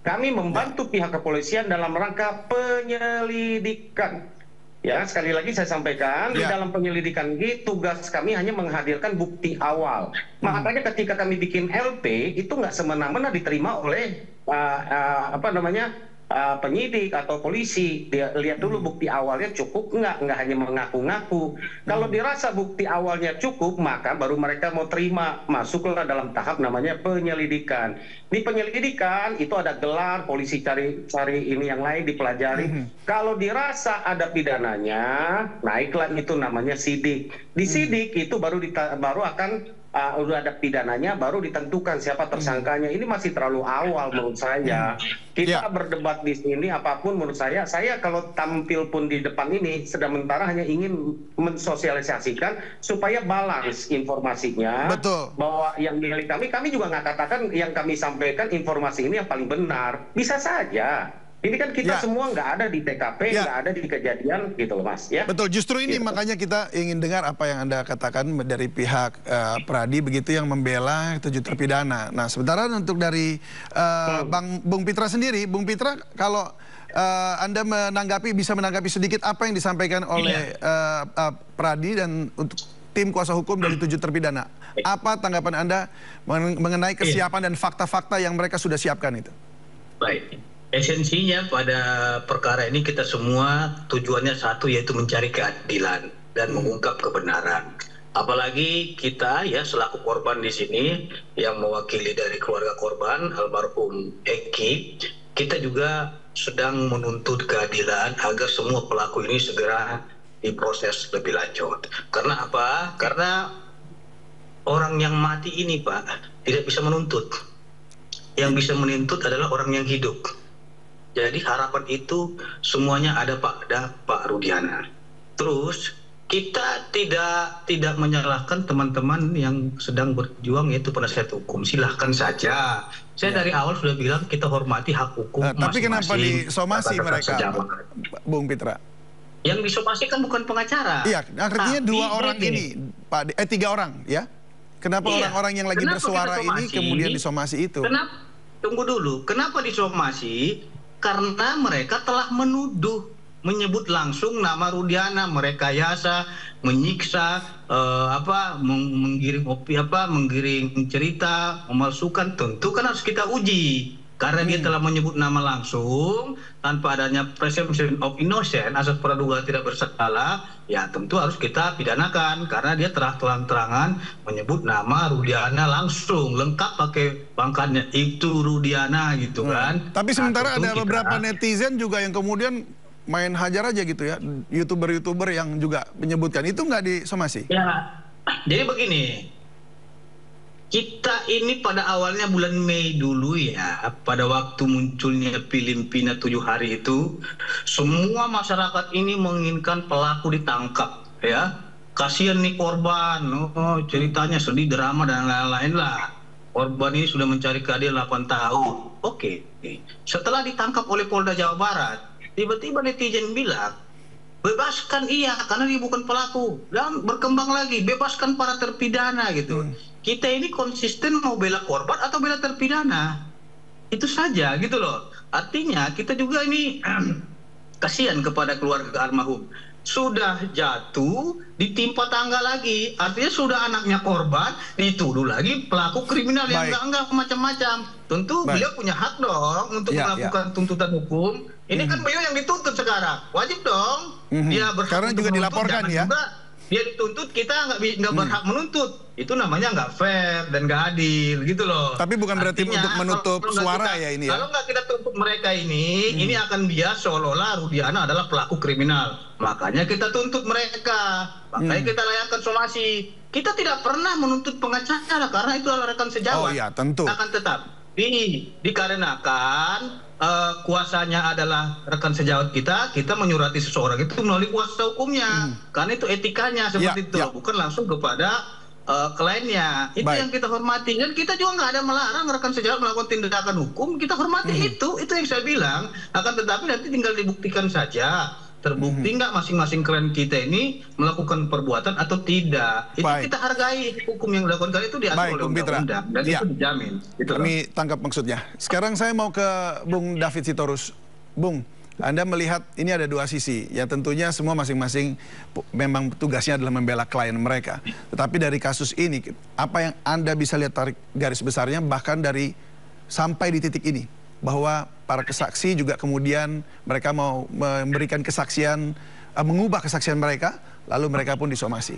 Kami membantu pihak kepolisian dalam rangka penyelidikan. Ya, sekali lagi saya sampaikan, di dalam penyelidikan ini tugas kami hanya menghadirkan bukti awal. Makanya ketika kami bikin LP, itu nggak semena-mena diterima oleh penyidik atau polisi. Dia lihat dulu bukti awalnya cukup nggak hanya mengaku-ngaku. Kalau dirasa bukti awalnya cukup, maka baru mereka mau terima, masuklah dalam tahap namanya penyelidikan. Di penyelidikan itu ada gelar, polisi cari ini yang lain dipelajari. Kalau dirasa ada pidananya, naiklah itu namanya sidik. Di sidik itu baru akan udah ada pidananya, baru ditentukan siapa tersangkanya. Ini masih terlalu awal menurut saya. Kita berdebat di sini apapun menurut saya kalau tampil pun di depan ini sementara hanya ingin mensosialisasikan supaya balance informasinya. Betul. Bahwa yang milik kami juga nggak katakan yang kami sampaikan informasi ini yang paling benar. Bisa saja. Ini kan kita semua nggak ada di TKP, nggak ada di kejadian gitu loh Mas. Ya. Betul, justru ini makanya kita ingin dengar apa yang Anda katakan dari pihak Pradi begitu yang membela 7 terpidana. Nah sementara untuk dari Bung Pitra sendiri, Bung Pitra kalau Anda bisa menanggapi sedikit apa yang disampaikan oleh Pradi dan untuk tim kuasa hukum dari 7 terpidana. Apa tanggapan Anda mengenai kesiapan dan fakta-fakta yang mereka sudah siapkan itu? Baik. Esensinya pada perkara ini kita semua tujuannya satu, yaitu mencari keadilan dan mengungkap kebenaran. Apalagi kita ya selaku korban di sini yang mewakili dari keluarga korban almarhum Eki, kita juga sedang menuntut keadilan agar semua pelaku ini segera diproses lebih lanjut. Karena apa? Karena orang yang mati ini Pak tidak bisa menuntut. Yang bisa menuntut adalah orang yang hidup. Jadi harapan itu semuanya ada pada Pak Rudiana. Terus kita tidak menyalahkan teman-teman yang sedang berjuang, yaitu penasihat hukum. Silahkan saja. Saya dari awal sudah bilang kita hormati hak hukum masing-masing. Tapi kenapa disomasi mereka, Bung Pitra? Yang disomasi kan bukan pengacara. Iya, artinya 2 orang ini, Pak, 3 orang ya. Kenapa orang-orang yang lagi bersuara ini kemudian disomasi itu? Tunggu dulu, kenapa disomasi? Karena mereka telah menuduh, menyebut langsung nama Rudiana, merekayasa, menyiksa, menggiring cerita, memalsukan. Tentu kan harus kita uji. Karena dia telah menyebut nama langsung tanpa adanya presumption of innocence, asas praduga tidak bersalah, ya tentu harus kita pidanakan karena dia terang-terangan menyebut nama Rudiana langsung, lengkap pakai pangkatnya itu Rudiana gitu kan. Tapi sementara ada beberapa netizen juga yang kemudian main hajar aja gitu ya, YouTuber yang juga menyebutkan itu nggak disomasi? Ya, jadi begini. Kita ini pada awalnya bulan Mei dulu ya, pada waktu munculnya Filipina 7 hari itu, semua masyarakat ini menginginkan pelaku ditangkap ya. Kasihan nih korban, ceritanya sedih, drama dan lain-lain lah. Korban ini sudah mencari keadilan 8 tahun. Oke. Setelah ditangkap oleh Polda Jawa Barat, tiba-tiba netizen bilang, bebaskan karena dia bukan pelaku. Dan berkembang lagi, bebaskan para terpidana gitu. Kita ini konsisten mau bela korban atau bela terpidana. Itu saja gitu loh. Artinya kita juga ini kasihan kepada keluarga almarhum. Sudah jatuh, ditimpa tangga lagi. Artinya sudah anaknya korban, dituduh lagi pelaku kriminal yang enggak macam-macam. Tentu beliau punya hak dong untuk melakukan tuntutan hukum. Ini kan beliau yang dituntut sekarang. Wajib dong. Dia berhak karena juga dilaporkan ya. Dia dituntut, kita nggak berhak menuntut. Itu namanya nggak fair dan nggak adil gitu loh. Tapi bukan berarti untuk menutup suara ya ini ya. Kalau nggak kita tuntut mereka ini akan bias seolah-olah Rudiana adalah pelaku kriminal. Makanya kita tuntut mereka. Makanya kita layangkan somasi. Kita tidak pernah menuntut pengacara karena itu adalah rekan sejawat. Oh iya, tentu. Akan tetap dikarenakan kuasanya adalah rekan sejawat kita menyurati seseorang itu melalui kuasa hukumnya. Karena itu etikanya seperti itu, bukan langsung kepada kliennya. Itu yang kita hormati. Dan kita juga nggak ada melarang rekan sejawat melakukan tindakan hukum. Kita hormati itu yang saya bilang. Akan tetapi nanti tinggal dibuktikan saja. Terbukti nggak masing-masing klien kita ini melakukan perbuatan atau tidak. Itu kita hargai hukum yang dilakukan kali itu diatur oleh undang-undang. Dan itu dijamin. Gitu Kami tangkap maksudnya. Sekarang saya mau ke Bung David Sitorus. Bung, Anda melihat ini ada dua sisi, ya tentunya semua masing-masing memang tugasnya adalah membela klien mereka. Tetapi dari kasus ini, apa yang Anda bisa lihat tarik garis besarnya bahkan dari sampai di titik ini, bahwa para kesaksi juga kemudian mereka mau memberikan kesaksian, mengubah kesaksian mereka, lalu mereka pun disomasi.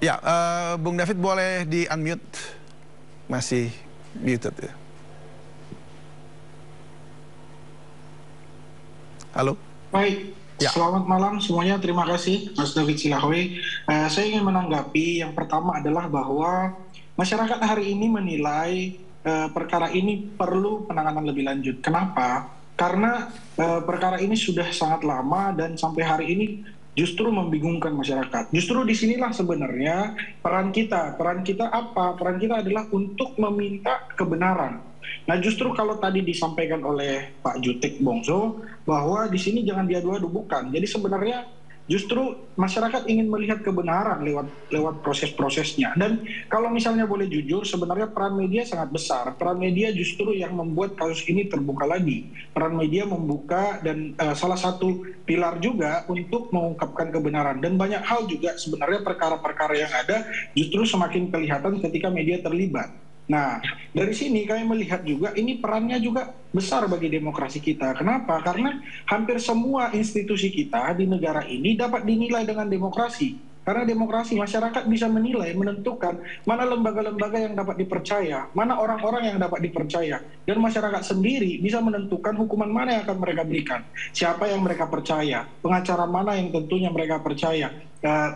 Ya, Bung David boleh di-unmute, masih muted ya. Halo. Baik, ya. Selamat malam semuanya. Terima kasih Mas David Silahwe. Saya ingin menanggapi yang pertama adalah bahwa masyarakat hari ini menilai perkara ini perlu penanganan lebih lanjut. Kenapa? Karena perkara ini sudah sangat lama dan sampai hari ini justru membingungkan masyarakat. Justru disinilah sebenarnya peran kita. Peran kita apa? Peran kita adalah untuk meminta kebenaran. Nah justru kalau tadi disampaikan oleh Pak Jutek Bongso bahwa di sini jangan diadu-adu, bukan. Jadi sebenarnya justru masyarakat ingin melihat kebenaran lewat proses-prosesnya. Dan kalau misalnya boleh jujur, sebenarnya peran media sangat besar. Peran media justru yang membuat kasus ini terbuka lagi. Peran media membuka dan salah satu pilar juga untuk mengungkapkan kebenaran. Dan banyak hal juga sebenarnya perkara-perkara yang ada justru semakin kelihatan ketika media terlibat. Nah, dari sini kami melihat juga ini perannya juga besar bagi demokrasi kita. Kenapa? Karena hampir semua institusi kita di negara ini dapat dinilai dengan demokrasi. Karena demokrasi, masyarakat bisa menilai, menentukan mana lembaga-lembaga yang dapat dipercaya, mana orang-orang yang dapat dipercaya. Dan masyarakat sendiri bisa menentukan hukuman mana yang akan mereka berikan. Siapa yang mereka percaya, pengacara mana yang tentunya mereka percaya,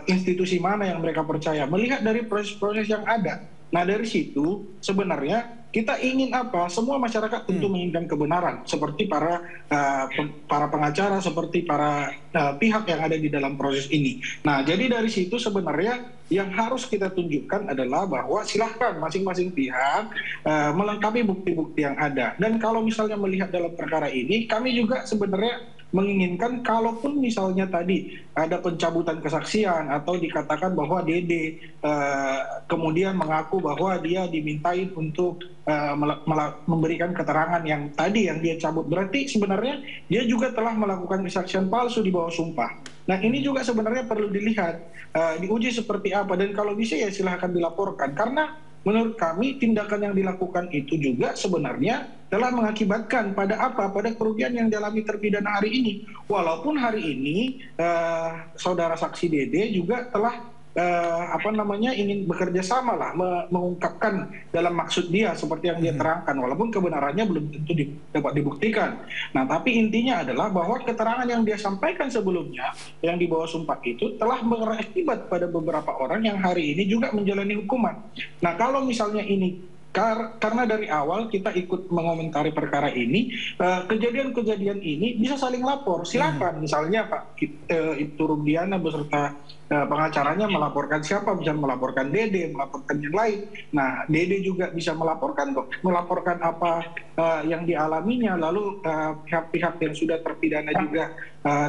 institusi mana yang mereka percaya. Melihat dari proses-proses yang ada. Nah dari situ sebenarnya kita ingin apa? Semua masyarakat tentu menginginkan kebenaran, seperti para pengacara, seperti para pihak yang ada di dalam proses ini. Nah jadi dari situ sebenarnya yang harus kita tunjukkan adalah bahwa silahkan masing-masing pihak melengkapi bukti-bukti yang ada. Dan kalau misalnya melihat dalam perkara ini, kami juga sebenarnya menginginkan kalaupun misalnya tadi ada pencabutan kesaksian atau dikatakan bahwa Dede kemudian mengaku bahwa dia dimintain untuk memberikan keterangan yang tadi yang dia cabut, berarti sebenarnya dia juga telah melakukan kesaksian palsu di bawah sumpah. Nah ini juga sebenarnya perlu dilihat, diuji seperti apa, dan kalau bisa ya silahkan dilaporkan, karena menurut kami tindakan yang dilakukan itu juga sebenarnya telah mengakibatkan pada apa? Pada kerugian yang dialami terpidana hari ini. Walaupun hari ini saudara saksi Dede juga telah ingin bekerja sama lah mengungkapkan dalam maksud dia seperti yang dia terangkan, walaupun kebenarannya belum tentu dapat dibuktikan. Nah tapi intinya adalah bahwa keterangan yang dia sampaikan sebelumnya yang di bawah sumpah itu telah berakibat pada beberapa orang yang hari ini juga menjalani hukuman. Nah kalau misalnya ini karena dari awal kita ikut mengomentari perkara ini, kejadian-kejadian ini bisa saling lapor. Silakan, misalnya Pak Ibtu Rudiana beserta pengacaranya melaporkan siapa, bisa melaporkan Dede, melaporkan yang lain. Nah, Dede juga bisa melaporkan apa yang dialaminya. Lalu pihak-pihak yang sudah terpidana juga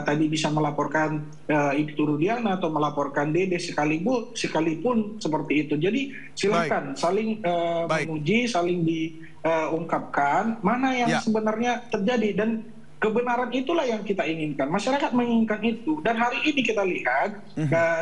tadi bisa melaporkan Ibtu Rudiana atau melaporkan Dede sekalipun seperti itu. Jadi silakan saling menguji, saling diungkapkan mana yang sebenarnya terjadi, dan kebenaran itulah yang kita inginkan. Masyarakat menginginkan itu, dan hari ini kita lihat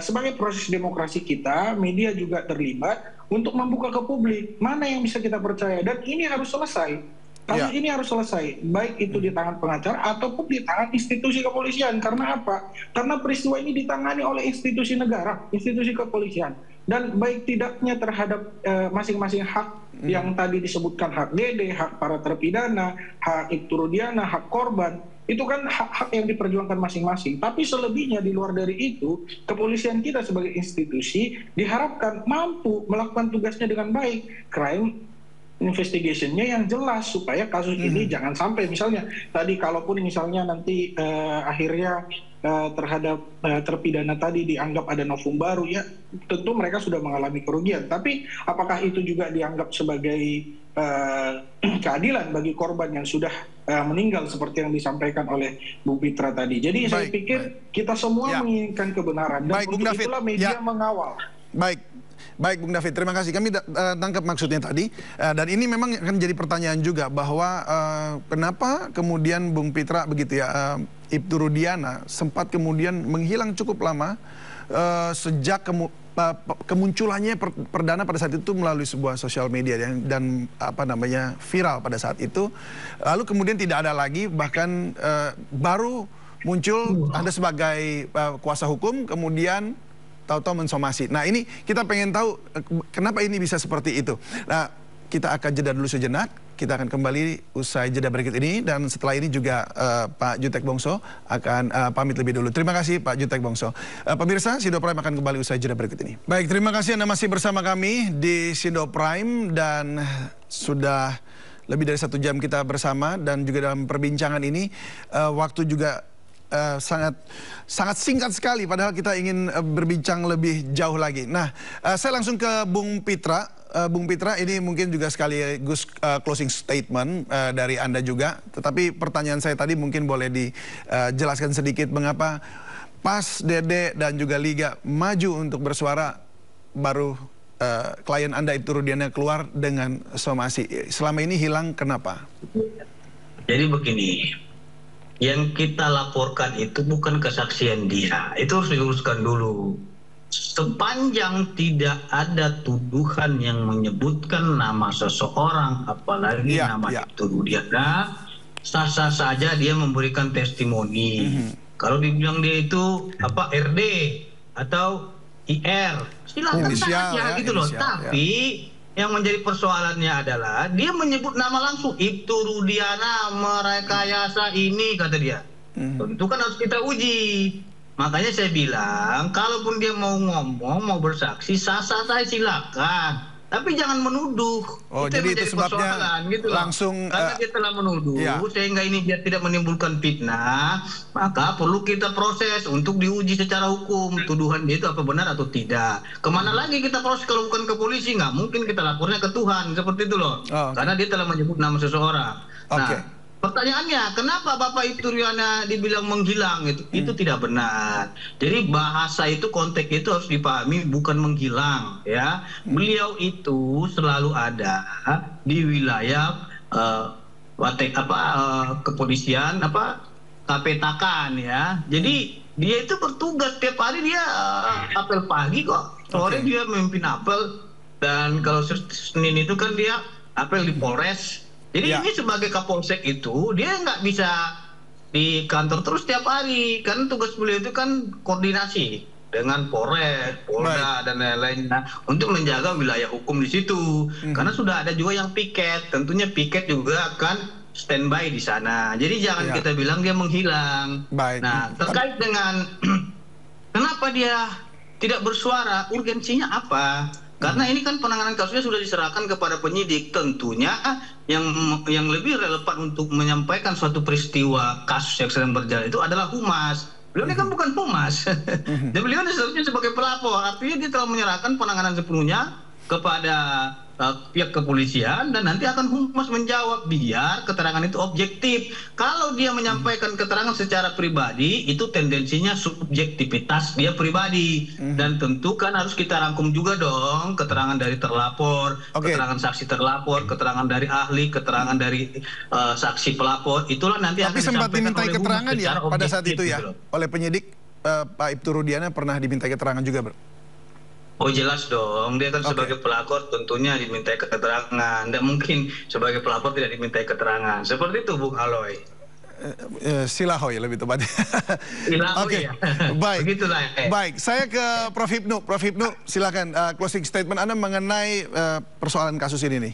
sebagai proses demokrasi kita, media juga terlibat untuk membuka ke publik mana yang bisa kita percaya, dan ini harus selesai. Kasus ini harus selesai, baik itu di tangan pengacara ataupun di tangan institusi kepolisian. Karena apa? Karena peristiwa ini ditangani oleh institusi negara, institusi kepolisian. Dan baik tidaknya terhadap masing-masing hak yang tadi disebutkan, hak Dede, hak para terpidana, hak Ibtu Rudiana, hak korban, itu kan hak-hak yang diperjuangkan masing-masing. Tapi selebihnya di luar dari itu, kepolisian kita sebagai institusi diharapkan mampu melakukan tugasnya dengan baik. Crime investigation-nya yang jelas supaya kasus ini jangan sampai misalnya tadi kalaupun misalnya nanti akhirnya terhadap terpidana tadi dianggap ada novum baru, ya tentu mereka sudah mengalami kerugian, tapi apakah itu juga dianggap sebagai keadilan bagi korban yang sudah meninggal seperti yang disampaikan oleh Bu Fitra tadi. Jadi saya pikir kita semua menginginkan kebenaran, dan untuk itulah media mengawal. Baik, Bung David, terima kasih. Kami tangkap maksudnya tadi. Dan ini memang akan jadi pertanyaan juga bahwa kenapa kemudian Bung Pitra begitu ya, Ibtu Rudiana sempat kemudian menghilang cukup lama sejak kemunculannya perdana pada saat itu melalui sebuah sosial media dan viral pada saat itu. Lalu kemudian tidak ada lagi, bahkan baru muncul Anda sebagai kuasa hukum, kemudian tahu-tahu mensomasi. Nah, ini kita pengen tahu kenapa ini bisa seperti itu. Nah, kita akan jeda dulu sejenak. Kita akan kembali usai jeda berikut ini. Dan setelah ini juga Pak Jutek Bongso akan pamit lebih dulu. Terima kasih Pak Jutek Bongso. Pemirsa, Sindo Prime akan kembali usai jeda berikut ini. Baik, terima kasih Anda masih bersama kami di Sindo Prime. Dan sudah lebih dari 1 jam kita bersama. Dan juga dalam perbincangan ini, waktu juga sangat singkat sekali, padahal kita ingin berbincang lebih jauh lagi. Nah, saya langsung ke Bung Pitra. Bung Pitra, ini mungkin juga sekaligus closing statement dari Anda juga. Tetapi pertanyaan saya tadi mungkin boleh dijelaskan sedikit mengapa PAS, Dede, dan juga Liga maju untuk bersuara, baru klien Anda Ibtu Rudiana keluar dengan somasi. Selama ini hilang, kenapa? Jadi begini, yang kita laporkan itu bukan kesaksian dia, itu harus diluruskan dulu. Sepanjang tidak ada tuduhan yang menyebutkan nama seseorang, apalagi nama Ibtu Rudiana, sah-sah saja dia memberikan testimoni. Kalau dibilang dia itu RD atau IR, silahkan saja gitu loh. Tapi yang menjadi persoalannya adalah dia menyebut nama langsung, Ibtu Rudiana merekayasa ini, kata dia. Tentu kan harus kita uji. Makanya saya bilang, kalaupun dia mau ngomong, mau bersaksi, sah-sah saya silakan. Tapi jangan menuduh. Oh, itu jadi itu sebabnya gitu langsung karena dia telah menuduh, sehingga ini dia tidak menimbulkan fitnah, maka perlu kita proses untuk diuji secara hukum tuduhan dia itu apa benar atau tidak. Kemana lagi kita proses kalau bukan ke polisi? Nggak mungkin kita lapornya ke Tuhan, seperti itu loh. Karena dia telah menyebut nama seseorang. Nah, pertanyaannya, kenapa Bapak Ibtu Rudiana dibilang menghilang? Itu tidak benar. Jadi bahasa itu, konteks itu harus dipahami, bukan menghilang, ya. Beliau itu selalu ada di wilayah kepolisian, Kapetakan, ya. Jadi dia itu bertugas tiap hari, dia apel pagi kok, sore dia memimpin apel, dan kalau Senin itu kan dia apel di Polres. Jadi ini sebagai Kapolsek itu, dia nggak bisa di kantor terus tiap hari. Karena tugas beliau itu kan koordinasi dengan Polres, Polda, dan lain-lain. Nah, untuk menjaga wilayah hukum di situ. Karena sudah ada juga yang piket. Tentunya piket juga akan standby di sana. Jadi jangan kita bilang dia menghilang. Nah, terkait dengan kenapa dia tidak bersuara, urgensinya apa? Karena ini kan penanganan kasusnya sudah diserahkan kepada penyidik. Tentunya yang lebih relevan untuk menyampaikan suatu peristiwa kasus yang sedang berjalan itu adalah humas. Beliau ini kan bukan humas. Dan beliau seharusnya sebagai pelapor. Artinya dia telah menyerahkan penanganan sepenuhnya kepada pihak kepolisian, dan nanti akan humas menjawab biar keterangan itu objektif. Kalau dia menyampaikan keterangan secara pribadi, itu tendensinya subjektivitas dia pribadi. Dan tentu kan harus kita rangkum juga dong keterangan dari terlapor, keterangan saksi terlapor, keterangan dari ahli, keterangan dari saksi pelapor. Itulah nanti akan sempat dimintai keterangan ya pada saat itu ya gitu oleh penyidik. Pak Ibtu Rudiana pernah dimintai keterangan juga, Bro? Oh jelas dong, dia kan sebagai pelapor tentunya dimintai keterangan. Tidak mungkin sebagai pelapor tidak dimintai keterangan. Seperti itu Bung Aloy. Silahoy lebih tepatnya. Silahoy ya. Baik. Begitulah. Baik, saya ke Prof. Hipnu. Prof. Hipnu, silakan closing statement Anda mengenai persoalan kasus ini nih.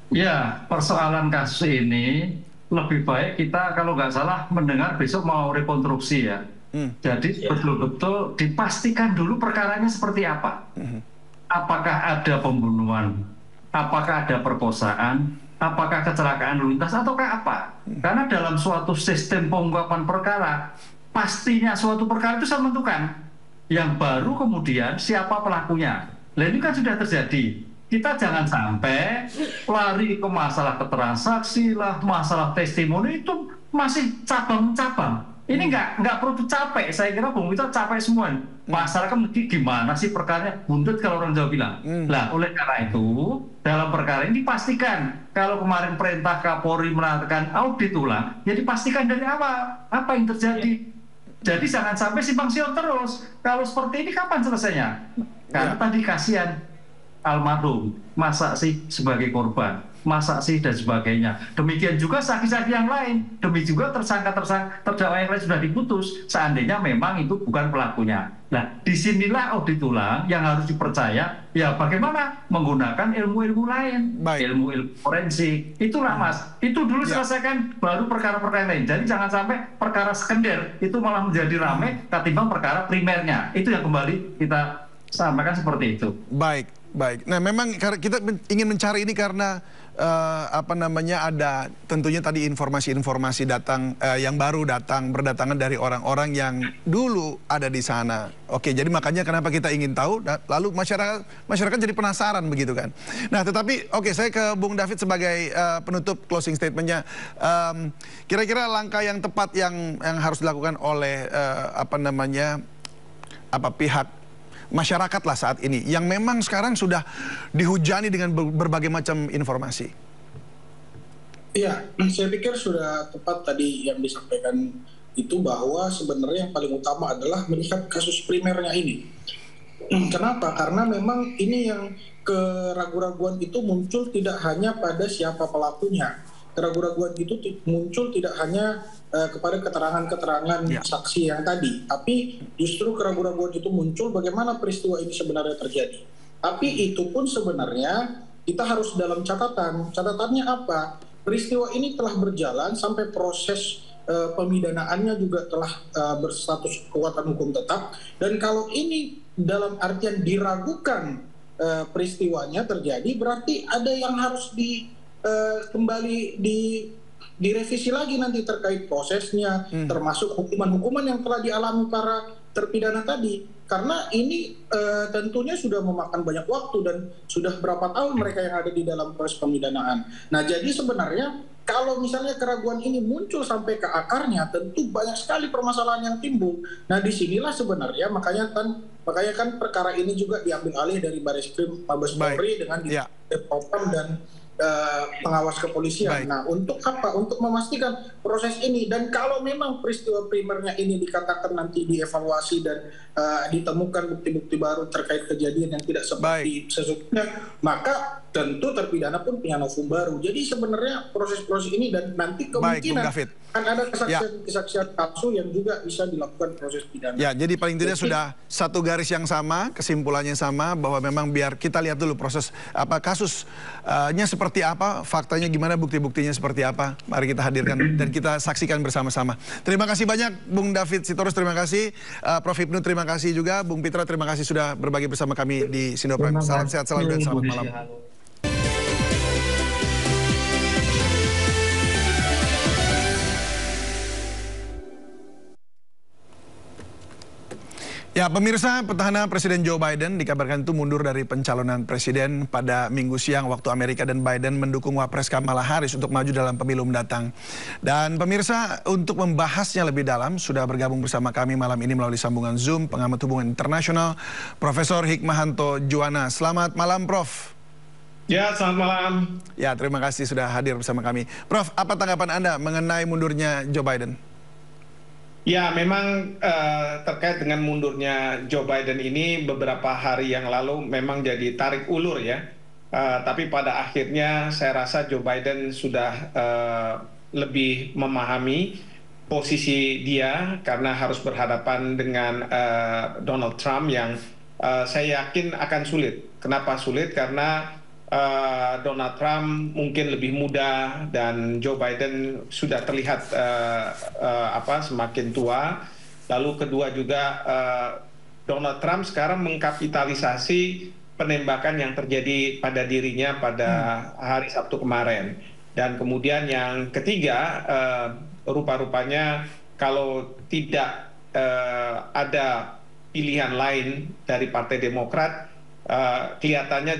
Ya, persoalan kasus ini lebih baik kita kalau nggak salah mendengar besok mau rekonstruksi ya. Jadi betul-betul dipastikan dulu perkaranya seperti apa. Apakah ada pembunuhan, apakah ada perkosaan, apakah kecelakaan lalu lintas, ataukah apa. Karena dalam suatu sistem pengungkapan perkara, pastinya suatu perkara itu saya menentukan. Yang baru kemudian siapa pelakunya. Nah ini kan sudah terjadi. Kita jangan sampai lari ke masalah keterangan saksi lah, masalah testimoni, itu masih cabang-cabang. Ini nggak perlu capek. Saya kira Bung Vito capek semua. Masyarakat mesti gimana sih perkaranya buntut kalau orang Jawa bilang. Nah, oleh karena itu dalam perkara ini dipastikan kalau kemarin perintah Kapolri mengatakan audit ulang, ya dipastikan dari awal apa yang terjadi. Jadi jangan sampai simpang siur terus. Kalau seperti ini kapan selesainya? Karena tadi kasihan almarhum, masa sih sebagai korban, masa sih dan sebagainya. Demikian juga saksi-saksi yang lain, demi juga terdakwa yang lain sudah diputus seandainya memang itu bukan pelakunya. Nah, disinilah audit ulang yang harus dipercaya, ya bagaimana menggunakan ilmu-ilmu lain, ilmu-ilmu forensik. Itulah Mas, itu dulu selesaikan baru perkara-perkara lain. Jadi jangan sampai perkara sekunder itu malah menjadi ramai ketimbang perkara primernya. Itu yang kembali kita sampaikan seperti itu. Baik. Nah, memang kita ingin mencari ini karena ada tentunya tadi informasi-informasi yang baru berdatangan dari orang-orang yang dulu ada di sana. Oke, jadi makanya kenapa kita ingin tahu, lalu masyarakat jadi penasaran begitu kan. Nah, tetapi saya ke Bung David sebagai penutup closing statementnya. Kira-kira langkah yang tepat yang harus dilakukan oleh pihak masyarakat lah saat ini yang memang sekarang sudah dihujani dengan berbagai macam informasi. Iya, saya pikir sudah tepat tadi yang disampaikan itu, bahwa sebenarnya yang paling utama adalah melihat kasus primernya ini. Kenapa? Karena memang ini yang keraguan-raguan itu muncul tidak hanya pada siapa pelakunya. Keraguan-raguan itu muncul tidak hanya kepada keterangan-keterangan saksi yang tadi, tapi justru keraguan-raguan itu muncul bagaimana peristiwa ini sebenarnya terjadi. Tapi itu pun sebenarnya kita harus dalam catatan. Catatannya apa? Peristiwa ini telah berjalan sampai proses pemidanaannya juga telah berstatus kekuatan hukum tetap. Dan kalau ini dalam artian diragukan peristiwanya terjadi, berarti ada yang harus kembali direvisi lagi nanti terkait prosesnya, termasuk hukuman-hukuman yang telah dialami para terpidana tadi. Karena ini tentunya sudah memakan banyak waktu dan sudah berapa tahun mereka yang ada di dalam proses pemidanaan. Nah, jadi sebenarnya kalau misalnya keraguan ini muncul sampai ke akarnya, tentu banyak sekali permasalahan yang timbul. Nah, disinilah sebenarnya makanya kan perkara ini juga diambil alih dari Bareskrim Mabes Polri dengan Propam dan pengawas kepolisian. Nah, untuk apa? Untuk memastikan proses ini. Dan kalau memang peristiwa primernya ini dikatakan nanti dievaluasi dan ditemukan bukti-bukti baru terkait kejadian yang tidak seperti sesungguhnya, maka tentu terpidana pun punya novum baru. Jadi sebenarnya proses-proses ini dan nanti kemungkinan akan ada kesaksian palsu yang juga bisa dilakukan proses pidana. Ya, jadi paling tidak sudah satu garis yang sama, kesimpulannya sama, bahwa memang biar kita lihat dulu proses kasusnya seperti apa, faktanya gimana, bukti-buktinya seperti apa. Mari kita hadirkan dan kita saksikan bersama-sama. Terima kasih banyak Bung David Sitorus, terima kasih Prof. Hipnu, terima kasih juga Bung Pitra, terima kasih sudah berbagi bersama kami di Sindo Prime. Salam sehat selalu dan selamat malam. Ya, pemirsa, petahana Presiden Joe Biden dikabarkan itu mundur dari pencalonan presiden pada Minggu siang waktu Amerika, dan Biden mendukung Wapres Kamala Harris untuk maju dalam pemilu mendatang. Dan pemirsa, untuk membahasnya lebih dalam sudah bergabung bersama kami malam ini melalui sambungan Zoom pengamat hubungan internasional Profesor Hikmahanto Juwana. Selamat malam, Prof. Ya, selamat malam. Ya, terima kasih sudah hadir bersama kami. Prof, apa tanggapan Anda mengenai mundurnya Joe Biden? Ya, memang terkait dengan mundurnya Joe Biden ini beberapa hari yang lalu memang jadi tarik ulur ya. Tapi pada akhirnya saya rasa Joe Biden sudah lebih memahami posisi dia karena harus berhadapan dengan Donald Trump yang saya yakin akan sulit. Kenapa sulit? Karena Donald Trump mungkin lebih muda dan Joe Biden sudah terlihat semakin tua. Lalu kedua juga Donald Trump sekarang mengkapitalisasi penembakan yang terjadi pada dirinya pada hari Sabtu kemarin. Dan kemudian yang ketiga, rupa-rupanya kalau tidak ada pilihan lain dari Partai Demokrat, kelihatannya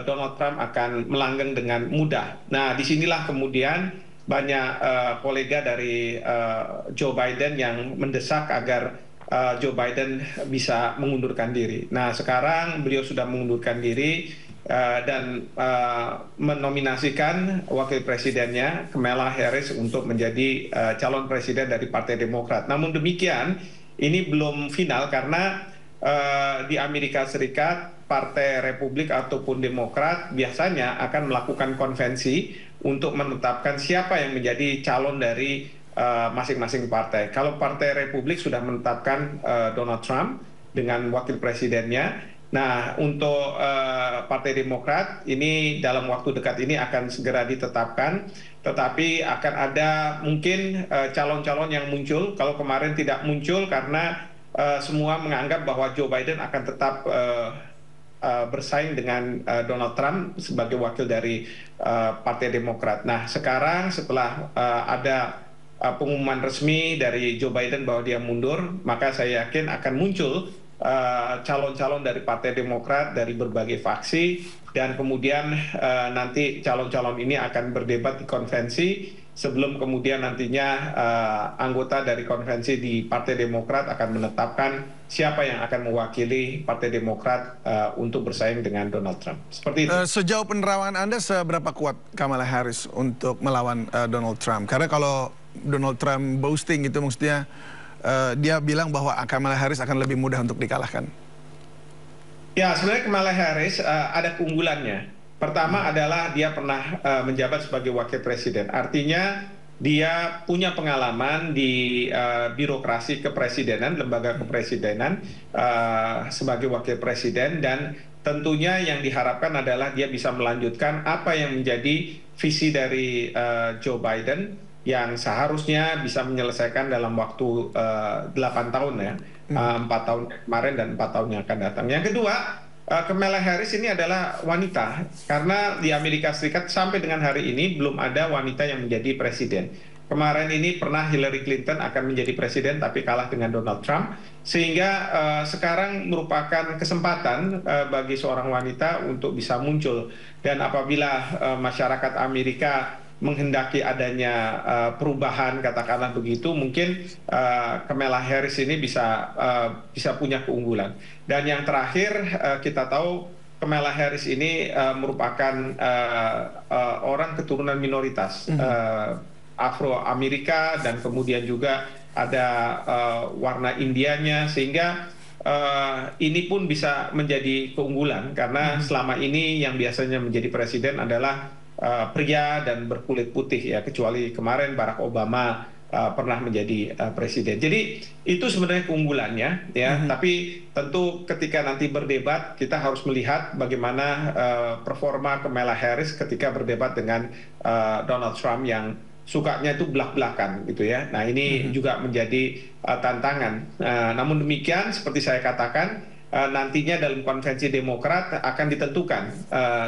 Donald Trump akan melanggeng dengan mudah. Nah, disinilah kemudian banyak kolega dari Joe Biden yang mendesak agar Joe Biden bisa mengundurkan diri. Nah, sekarang beliau sudah mengundurkan diri dan menominasikan wakil presidennya Kamala Harris untuk menjadi calon presiden dari Partai Demokrat. Namun demikian, ini belum final karena di Amerika Serikat Partai Republik ataupun Demokrat biasanya akan melakukan konvensi untuk menetapkan siapa yang menjadi calon dari masing-masing partai. Kalau Partai Republik sudah menetapkan Donald Trump dengan wakil presidennya, nah untuk Partai Demokrat ini dalam waktu dekat ini akan segera ditetapkan, tetapi akan ada mungkin calon-calon yang muncul. Kalau kemarin tidak muncul karena semua menganggap bahwa Joe Biden akan tetap bersaing dengan Donald Trump sebagai wakil dari Partai Demokrat. Nah, sekarang setelah ada pengumuman resmi dari Joe Biden bahwa dia mundur, maka saya yakin akan muncul calon-calon dari Partai Demokrat dari berbagai faksi, dan kemudian nanti calon-calon ini akan berdebat di konvensi sebelum kemudian nantinya anggota dari konvensi di Partai Demokrat akan menetapkan siapa yang akan mewakili Partai Demokrat untuk bersaing dengan Donald Trump. Seperti itu. Sejauh penerawangan Anda, seberapa kuat Kamala Harris untuk melawan Donald Trump? Karena kalau Donald Trump boasting itu maksudnya dia bilang bahwa Kamala Harris akan lebih mudah untuk dikalahkan. Ya, sebenarnya Kamala Harris ada keunggulannya. Pertama adalah dia pernah menjabat sebagai wakil presiden. Artinya dia punya pengalaman di birokrasi kepresidenan, lembaga kepresidenan sebagai wakil presiden, dan tentunya yang diharapkan adalah dia bisa melanjutkan apa yang menjadi visi dari Joe Biden yang seharusnya bisa menyelesaikan dalam waktu 8 tahun ya, 4 tahun kemarin dan 4 tahun yang akan datang. Yang kedua, Kamala Harris ini adalah wanita, karena di Amerika Serikat sampai dengan hari ini belum ada wanita yang menjadi presiden. Kemarin ini pernah Hillary Clinton akan menjadi presiden tapi kalah dengan Donald Trump, sehingga sekarang merupakan kesempatan bagi seorang wanita untuk bisa muncul. Dan apabila masyarakat Amerika menghendaki adanya perubahan, katakanlah begitu, mungkin Kamala Harris ini bisa punya keunggulan. Dan yang terakhir, kita tahu Kamala Harris ini merupakan orang keturunan minoritas Afro-Amerika, dan kemudian juga ada warna Indianya, sehingga ini pun bisa menjadi keunggulan karena selama ini yang biasanya menjadi presiden adalah pria dan berkulit putih ya, kecuali kemarin Barack Obama pernah menjadi presiden. Jadi itu sebenarnya keunggulannya ya, tapi tentu ketika nanti berdebat kita harus melihat bagaimana performa Kamala Harris ketika berdebat dengan Donald Trump yang sukanya itu belak-belakan gitu ya. Nah, ini juga menjadi tantangan. Namun demikian, seperti saya katakan, nantinya dalam konvensi Demokrat akan ditentukan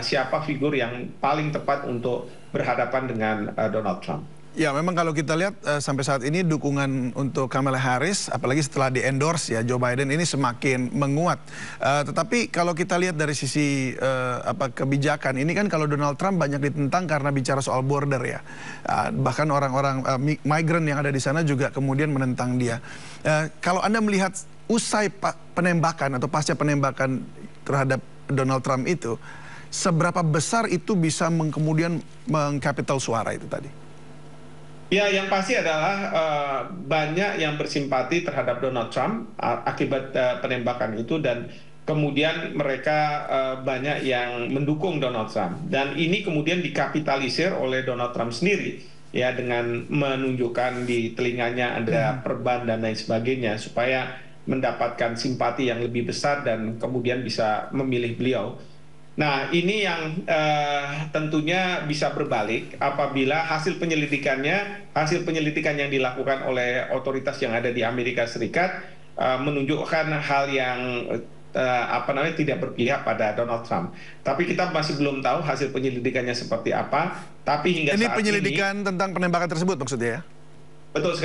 siapa figur yang paling tepat untuk berhadapan dengan Donald Trump. Ya, memang kalau kita lihat sampai saat ini dukungan untuk Kamala Harris, apalagi setelah di-endorse ya Joe Biden, ini semakin menguat. Tetapi kalau kita lihat dari sisi kebijakan, ini kan kalau Donald Trump banyak ditentang karena bicara soal border ya. Bahkan orang-orang migran yang ada di sana juga kemudian menentang dia. Kalau Anda melihat usai penembakan atau pasca penembakan terhadap Donald Trump itu, seberapa besar itu bisa kemudian mengkapital suara itu tadi? Ya, yang pasti adalah banyak yang bersimpati terhadap Donald Trump akibat penembakan itu, dan kemudian mereka banyak yang mendukung Donald Trump. Dan ini kemudian dikapitalisir oleh Donald Trump sendiri, ya, dengan menunjukkan di telinganya ada perban dan lain sebagainya, supaya mendapatkan simpati yang lebih besar dan kemudian bisa memilih beliau. Nah, ini yang tentunya bisa berbalik apabila hasil penyelidikan yang dilakukan oleh otoritas yang ada di Amerika Serikat menunjukkan hal yang tidak berpihak pada Donald Trump. Tapi kita masih belum tahu hasil penyelidikannya seperti apa. Tapi hingga ini saat penyelidikan tentang penembakan tersebut maksudnya ya? Betul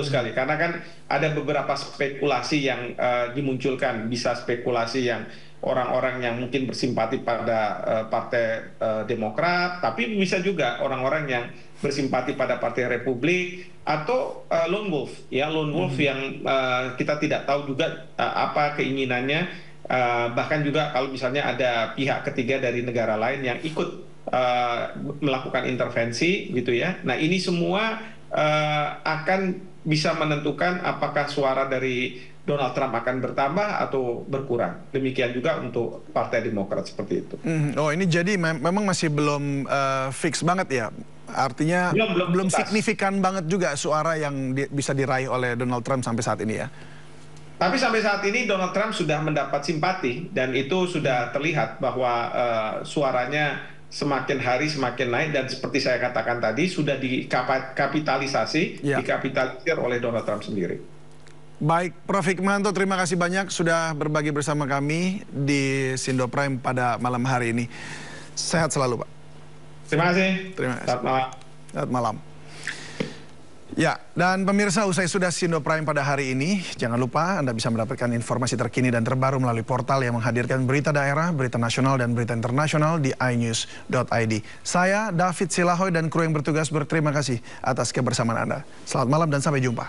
sekali. Karena kan ada beberapa spekulasi yang dimunculkan, bisa spekulasi yang orang-orang yang mungkin bersimpati pada Partai Demokrat, tapi bisa juga orang-orang yang bersimpati pada Partai Republik, atau lone wolf, ya lone wolf yang kita tidak tahu juga apa keinginannya, bahkan juga kalau misalnya ada pihak ketiga dari negara lain yang ikut melakukan intervensi, gitu ya. Nah, ini semua akan bisa menentukan apakah suara dari Donald Trump akan bertambah atau berkurang. Demikian juga untuk Partai Demokrat seperti itu. Oh, ini jadi memang masih belum fix banget ya. Artinya belum signifikan banget juga suara yang bisa diraih oleh Donald Trump sampai saat ini ya. Tapi sampai saat ini Donald Trump sudah mendapat simpati dan itu sudah terlihat bahwa suaranya semakin hari semakin naik, dan seperti saya katakan tadi sudah dikapitalisasi, dikapitalisir oleh Donald Trump sendiri. Baik, Prof. Hikmahanto, terima kasih banyak sudah berbagi bersama kami di Sindo Prime pada malam hari ini. Sehat selalu, Pak. Terima kasih. Terima kasih. Selamat malam. Selamat malam. Ya, dan pemirsa, usai sudah Sindo Prime pada hari ini, jangan lupa Anda bisa mendapatkan informasi terkini dan terbaru melalui portal yang menghadirkan berita daerah, berita nasional, dan berita internasional di inews.id. Saya, David Silahoy, dan kru yang bertugas berterima kasih atas kebersamaan Anda. Selamat malam dan sampai jumpa.